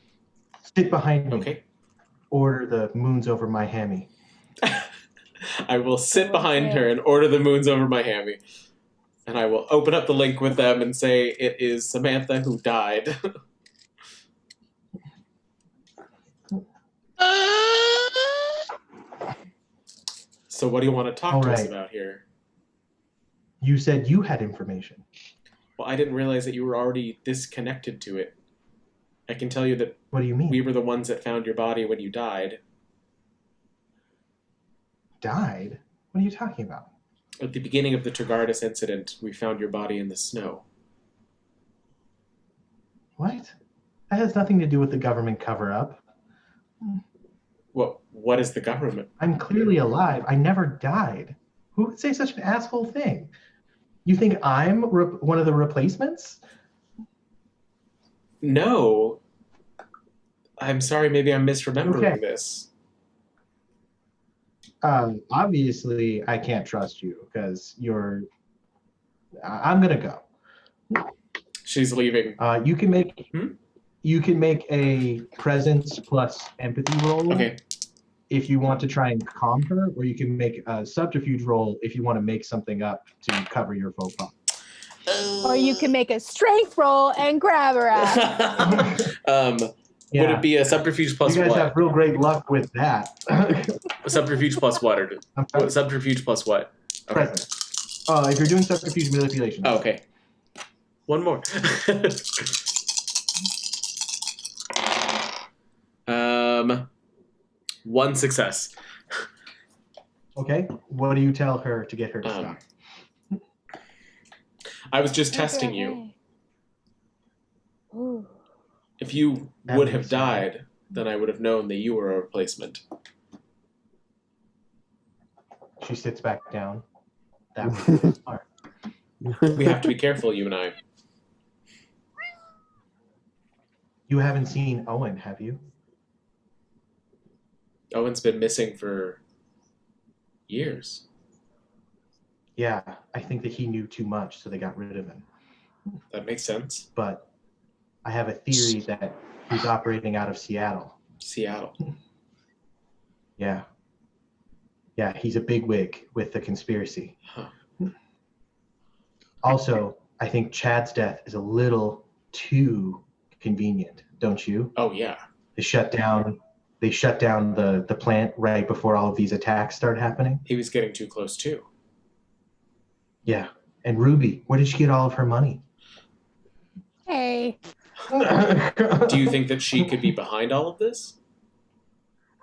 Sit behind me. Okay. Order the moons over my hammy. I will sit behind her and order the moons over my hammy. And I will open up the link with them and say it is Samantha who died. So what do you want to talk to us Alright. about here? You said you had information. Well, I didn't realize that you were already disconnected to it. I can tell you that What do you mean? we were the ones that found your body when you died. Died? What are you talking about? At the beginning of the Trigardus incident, we found your body in the snow. What? That has nothing to do with the government cover-up. What is the government? I'm clearly alive. I never died. Who would say such an asshole thing? You think I'm one of the replacements? No. I'm sorry, maybe I'm misremembering Okay. this. Obviously, I can't trust you because I'm gonna go. She's leaving. You can make a presence plus empathy roll Okay. if you want to try and calm her, or you can make a subterfuge roll if you want to make something up to cover your faux pas. Or you can make a strength roll and grab her ass. Would it be a subterfuge plus you guys what? have real great luck with that. A subterfuge plus what? What subterfuge plus what? Okay. Presence. If you're doing subterfuge manipulation. Oh, okay. One more. One success. Okay. What do you tell her to get her to stop? I was just testing you. Ooh. If you That would makes have sense. died, then I would have known that you were a replacement. She sits back down. That was smart. We have to be careful, you and I. You haven't seen Owen, have you? Owen's been missing for years. Yeah, I think that he knew too much, so they got rid of him. That makes sense. But I have a theory that he's operating out of Seattle. Seattle. Yeah. Yeah, he's a bigwig with the conspiracy. Huh. Also, I think Chad's death is a little too convenient, don't you? Oh, yeah. They shut down the plant right before all of these attacks start happening. He was getting too close, too. Yeah. And Ruby, where did she get all of her money? Hey. Do you think that she could be behind all of this?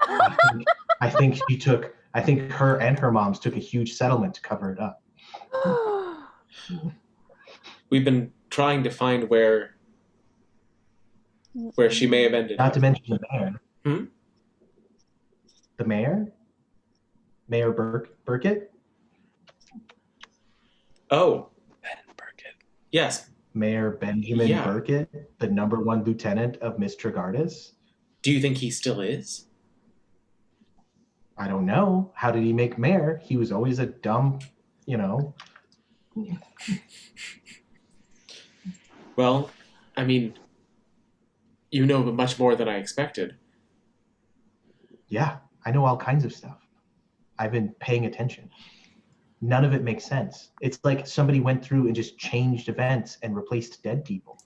I think her and her mom's took a huge settlement to cover it up. We've been trying to find where she may have ended. Not to mention the mayor. Hmm? The mayor? Mayor Burkett? Oh, Ben Burkett. yes. Mayor Benjamin Yeah. Burkett, the #1 lieutenant of Miss Trigardis? Do you think he still is? I don't know. How did he make mayor? He was always a dumb, Well, I mean, you know much more than I expected. Yeah, I know all kinds of stuff. I've been paying attention. None of it makes sense. It's like somebody went through and just changed events and replaced dead people.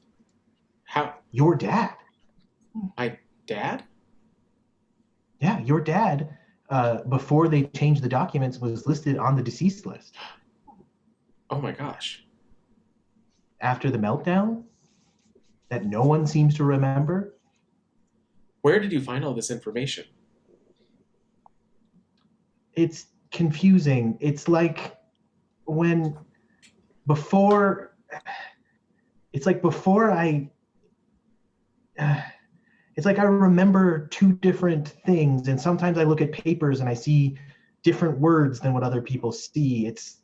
How? Your dad. My dad? Yeah, your dad, before they changed the documents, was listed on the deceased list. Oh my gosh. After the meltdown that no one seems to remember. Where did you find all this information? It's confusing. It's like before it's like I remember two different things, and sometimes I look at papers and I see different words than what other people see. It's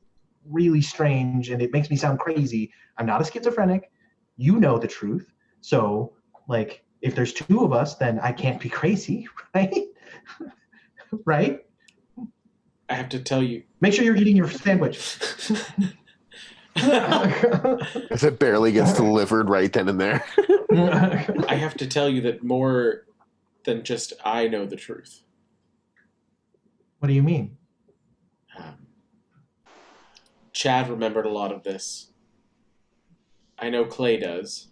really strange, and it makes me sound crazy. I'm not a schizophrenic. You know the truth. So, like, if there's two of us, then I can't be crazy, right? Right? I have to tell you. Make sure you're eating your sandwich. As it barely gets delivered right then and there. I have to tell you that more than just I know the truth. What do you mean? Chad remembered a lot of this. I know Clay does.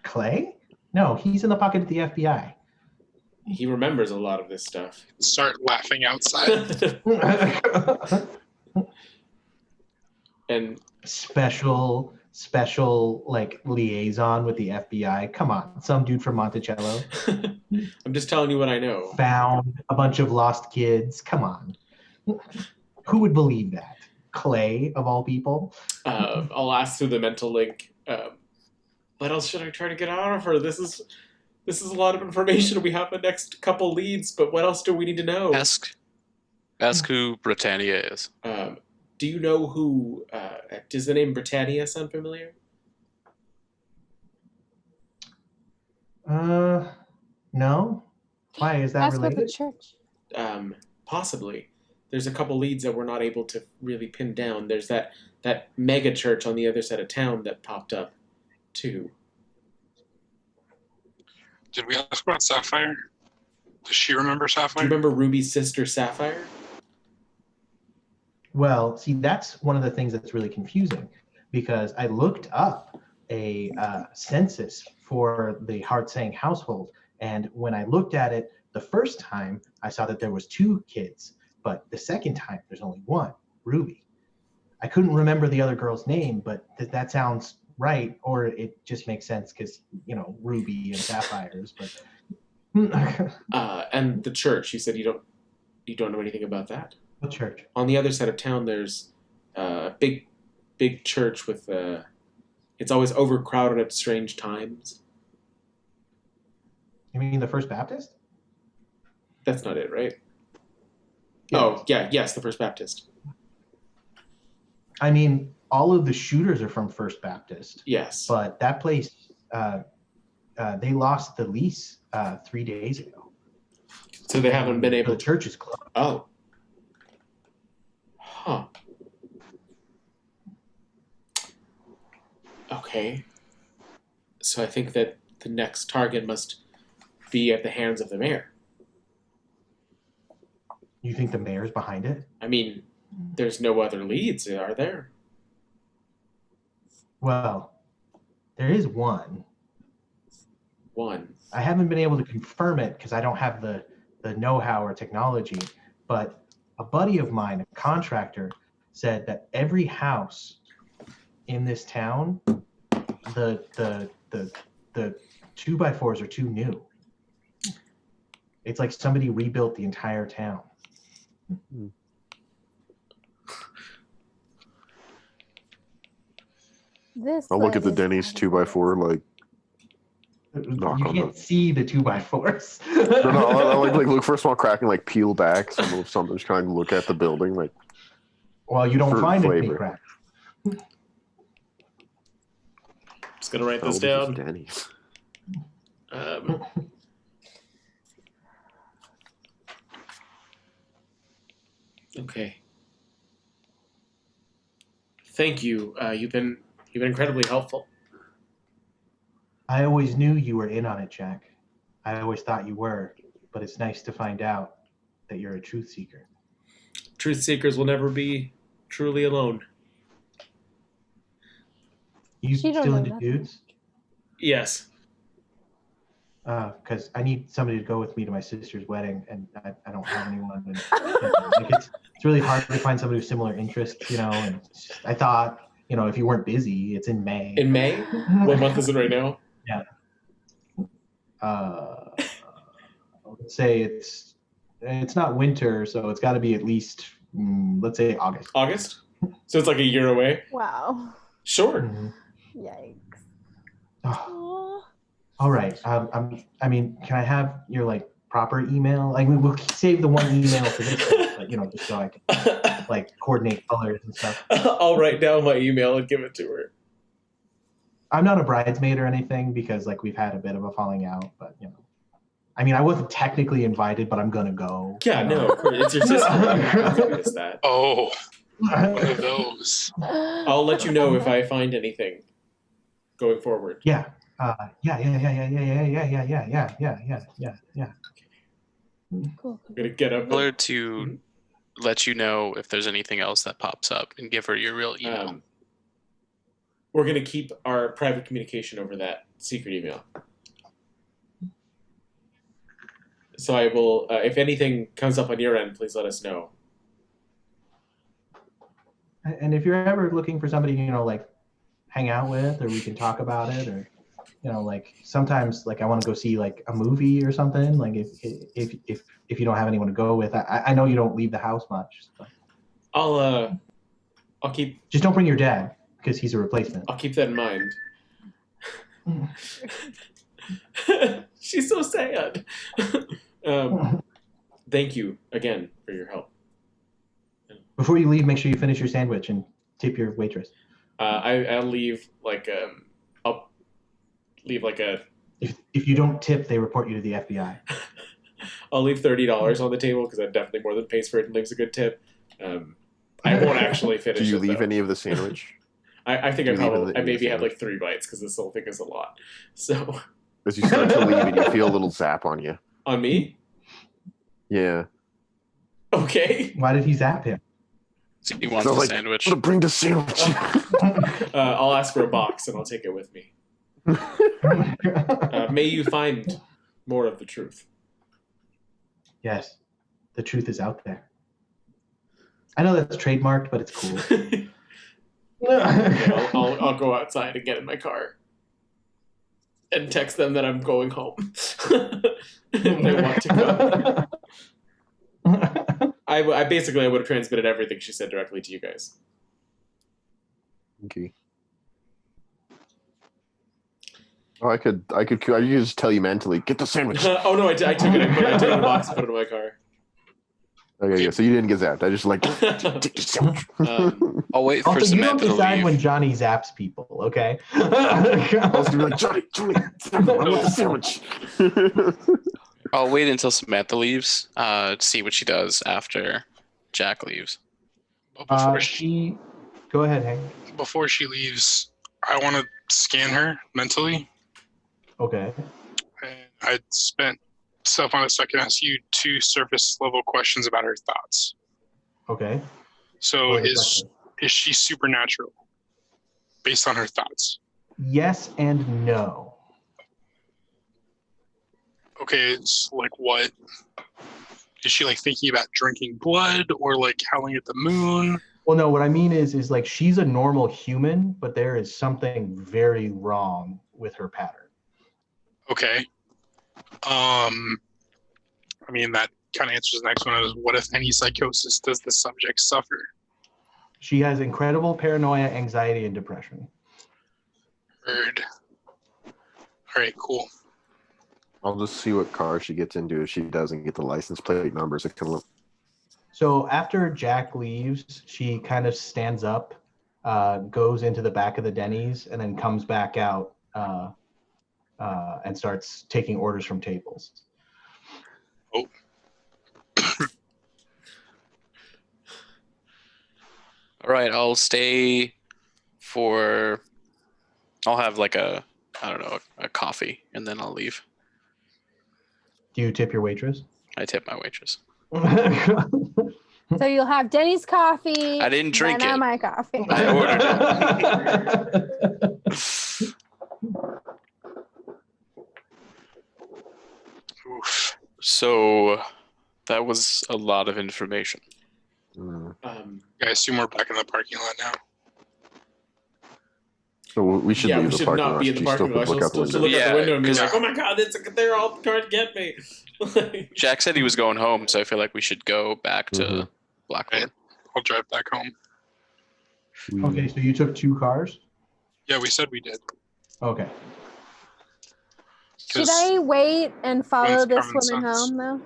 Clay? No, he's in the pocket of the FBI. He remembers a lot of this stuff. Start laughing outside. And Special like liaison with the FBI. Come on, some dude from Monticello I'm just telling you what I know. found a bunch of lost kids. Come on. Who would believe that? Clay, of all people? I'll ask through the mental link. What else should I try to get out of her? This is a lot of information. We have the next couple leads, but what else do we need to know? Ask who Britannia is. Do you know who? Does the name Britannia sound familiar? No. Why is that Ask about the related? church. Possibly. there's a couple leads that we're not able to really pin down. There's that mega church on the other side of town that popped up, too. Did we ask about Sapphire? Does she remember Do Sapphire? you remember Ruby's sister, Sapphire? Well, see, that's one of the things that's really confusing because I looked up a census for the Heartsang household, and when I looked at it the first time, I saw that there was 2 kids, but the second time there's only one, Ruby. I couldn't remember the other girl's name, but that sounds right, or it just makes sense because Ruby and Sapphires. But And the church. You said you don't know anything about that. what church? On the other side of town, there's a big church with it's always overcrowded at strange times. You mean the First Baptist? That's not it, right? Yes. Oh, yeah, yes, the First Baptist. I mean, all of the shooters are from First Baptist, Yes. but that place, they lost the lease 3 days ago. So they haven't been The able to. church is closed. Oh. Huh. Okay. So I think that the next target must be at the hands of the mayor. You think the mayor's behind it? I mean, there's no other leads, are there? Well, there is one. One. I haven't been able to confirm it because I don't have the know-how or technology, but a buddy of mine, a contractor, said that every house in this town, the 2x4s are too new. It's like somebody rebuilt the entire town. This I'll look at the place Denny's is 2x4 like. Knock You on can't the- see the 2x4s. No, I like look for a small crack and like peel back something's trying to look at the building like. Well, you don't For find any flavor. crack. Just gonna write How this old is down. Denny's? Okay. Thank you. You've been incredibly helpful. I always knew you were in on it, Jack. I always thought you were, but it's nice to find out that you're a truth seeker. Truth seekers will never be truly alone. You She don't still know into nothing. dudes? Yes. Because I need somebody to go with me to my sister's wedding, and I don't have anyone. And, like it's really hard to find somebody with similar interests, And I thought, if you weren't busy, it's in May. In May? What month is it right now? Let's say it's not winter, so it's got to be at least let's say August. August? So it's like a year away? Wow. Sure. Mhm. Yikes. Oh, Aw. all right. I mean, can I have your proper email? Like we'll save the one email for this, but just so I can coordinate colors and stuff. I'll write down my email and give it to her. I'm not a bridesmaid or anything because we've had a bit of a falling out, but I mean, I wasn't technically invited, but I'm gonna go. Yeah, no, of course. It's your sister. I noticed that. Oh, one of those. I'll let you know if I find anything going forward. Yeah. Yeah. Cool. I'm gonna get up. Tell her to let you know if there's anything else that pops up and give her your real email. We're gonna keep our private communication over that secret email. So I will, if anything comes up on your end, please let us know. And if you're ever looking for somebody, hang out with, or we can talk about it, or, sometimes I want to go see a movie or something. If you don't have anyone to go with, I know you don't leave the house much. So. I'll keep Just don't bring your dad because he's a replacement. I'll keep that in mind. She's so sad. Thank you again for your help. Before you leave, make sure you finish your sandwich and tip your waitress. I'll leave I'll leave a If you don't tip, they report you to the FBI. I'll leave $30 on the table because that definitely more than pays for it and leaves a good tip. I won't actually finish it. Do you leave though. any of the sandwich? I think Do you leave I the maybe had sandwich? like 3 bites because this whole thing is a lot. So As you start to leave and you feel a little zap on you. on me, Yeah. okay. Why did he zap him? So he wants So, the like, sandwich. I'm gonna bring the sandwich. I'll ask for a box and I'll take it with me. May you find more of the truth. Yes, the truth is out there. I know that's trademarked, but it's cool. Okay, I'll go outside and get in my car and text them that I'm going home. And they want to go. I would have transmitted everything she said directly to you guys. Okay. Oh, I could just tell you mentally, get the sandwich. Oh no, I took it and I took it in a box and put it in my car. Okay, yeah. So you didn't get zapped. I just like take the sandwich. I'll wait for Also, you don't Samantha to decide leave. when Johnny zaps people, okay? I was gonna be like, Johnny, I want the sandwich. I'll wait until Samantha leaves to see what she does after Jack leaves. But Go ahead, Hank. before she leaves, I want to scan her mentally. Okay. And I spent stuff on it so I can ask you 2 surface level questions about her thoughts. Okay. So What are the is questions? she supernatural based on her thoughts? Yes and no. Okay, it's like what? Is she like thinking about drinking blood or like howling at the moon? Well, no, what I mean is like she's a normal human, but there is something very wrong with her pattern. Okay. I mean, that kind of answers the next one. Is what, if any, psychosis does the subject suffer? She has incredible paranoia, anxiety, and depression. Heard. All right, cool. I'll just see what car she gets into. If she doesn't get the license plate numbers, it can look. So after Jack leaves, she kind of stands up, goes into the back of the Denny's, and then comes back out and starts taking orders from tables. Oh. All right, I'll stay for. I'll have like a coffee, and then I'll leave. Do you tip your waitress? I tip my waitress. So you'll have Denny's coffee. I didn't drink then it. my coffee. I ordered it. Oof. So that was a lot of information. Guys, 2 more back in the parking lot now. So we should leave we the should parking not lot. be in the She parking still lot. could look out the She'll window. look out the window and be 'cause- like, "Oh my god, they're all trying to get me." Jack said he was going home, so I feel like we should go back to Mhm. Blackwood. I'll drive back home. Okay, so you took 2 cars? Yeah, we said we did. Okay. Should 'Cause I wait and follow one's this common woman sense. home though?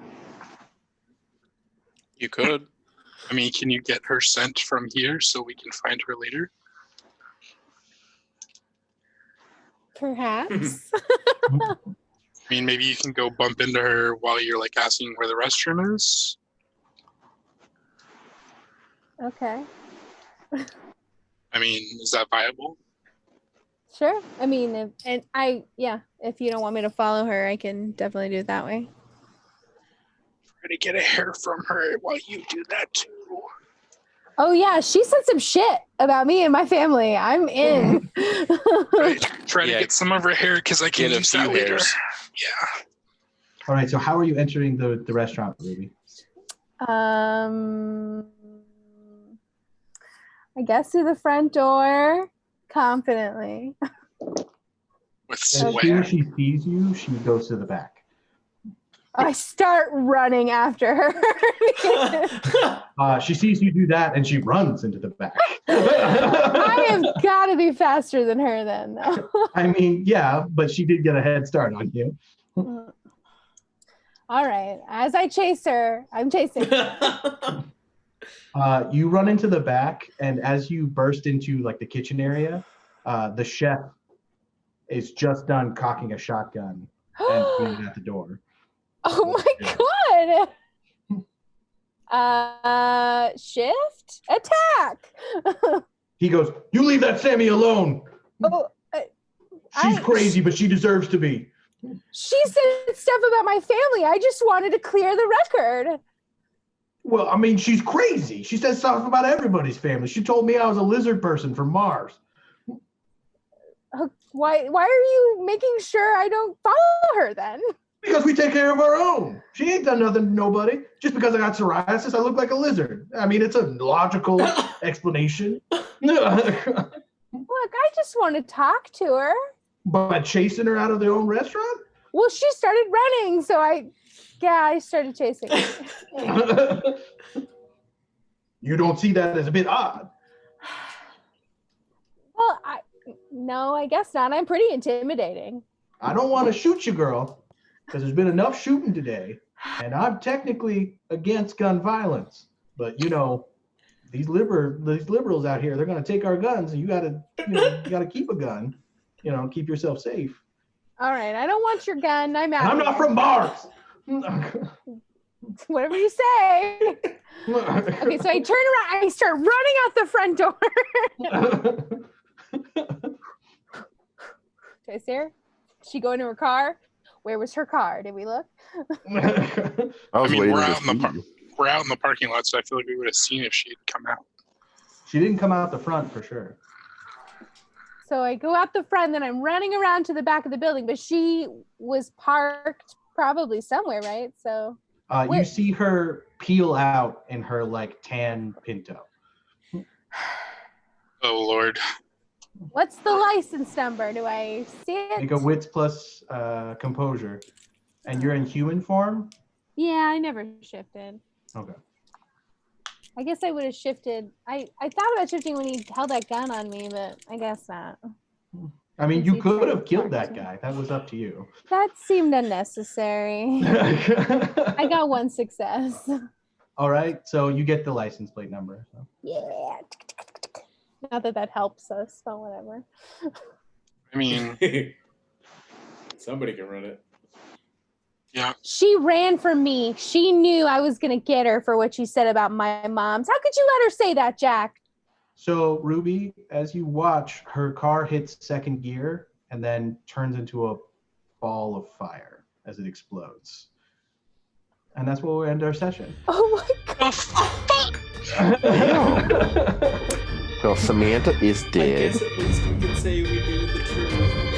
You could. I mean, can you get her sent from here so we can find her later? Perhaps. I mean, maybe you can go bump into her while you're like asking where the restroom is. Okay. I mean, is that viable? Sure. I mean, if you don't want me to follow her, I can definitely do it that way. Try to get a hair from her while you do that too. Oh yeah, she said some shit about me and my family. I'm in. Right? Try to Yeah. get some of her hair because I can Get a use few that later. hairs. Yeah. All right, so how are you entering the restaurant, Ruby? I guess through the front door, confidently. With As soon sweat. as she sees you, she goes to the back. I start running after her. She sees you do that, and she runs into the back. I have got to be faster than her then, though. I mean, yeah, but she did get a head start on you. All right. As I chase her, I'm chasing. You run into the back, and as you burst into like the kitchen area, the chef is just done cocking a shotgun and pointing at the door. Oh my good. Shift attack. He goes, "You leave that Sammy alone. Oh, She's crazy, but she deserves to be." She said stuff about my family. I just wanted to clear the record. Well, I mean, she's crazy. She says stuff about everybody's family. She told me I was a lizard person from Mars. Why are you making sure I don't follow her then? Because we take care of our own. She ain't done nothing to nobody. Just because I got psoriasis, I look like a lizard. I mean, it's a logical explanation. Look, I just want to talk to her. By chasing her out of their own restaurant? Well, she started running, so I started chasing her. You don't see that as a bit odd. Well, no, I guess not. I'm pretty intimidating. I don't want to shoot you, girl, because there's been enough shooting today, and I'm technically against gun violence. But you know, these liberals out here, they're going to take our guns, and you got to keep a gun, keep yourself safe. All right, I don't want your gun. I'm out. I'm not from Mars. Whatever you say. Okay, so I turn around. I start running out the front door. Do I see her? Did she go into her car? Where was her car? Did we look? I mean, we're out in the parking lot, so I feel like we would have seen if she had come out. She didn't come out the front for sure. So I go out the front, then I'm running around to the back of the building, but she was parked probably somewhere, right? So you see her peel out in her tan Pinto. Oh Lord. What's the license number? Do I see it? Make a wits plus composure. And you're in human form? Yeah, I never shifted. Okay. I guess I would have shifted. I thought about shifting when he held that gun on me, but I guess not. I mean, you could have killed that guy. That was up to you. That seemed unnecessary. I got one success. All right, so you get the license plate number. So. Yeah. Not that helps us, but whatever. I mean, somebody can run it. Yeah. She ran from me. She knew I was going to get her for what she said about my moms. How could you let her say that, Jack? So, Ruby, as you watch, her car hits second gear and then turns into a ball of fire as it explodes. And that's where we'll end our session. Oh my God. Oh, fuck! Well, Samantha is I dead. guess at least we can say we knew the truth.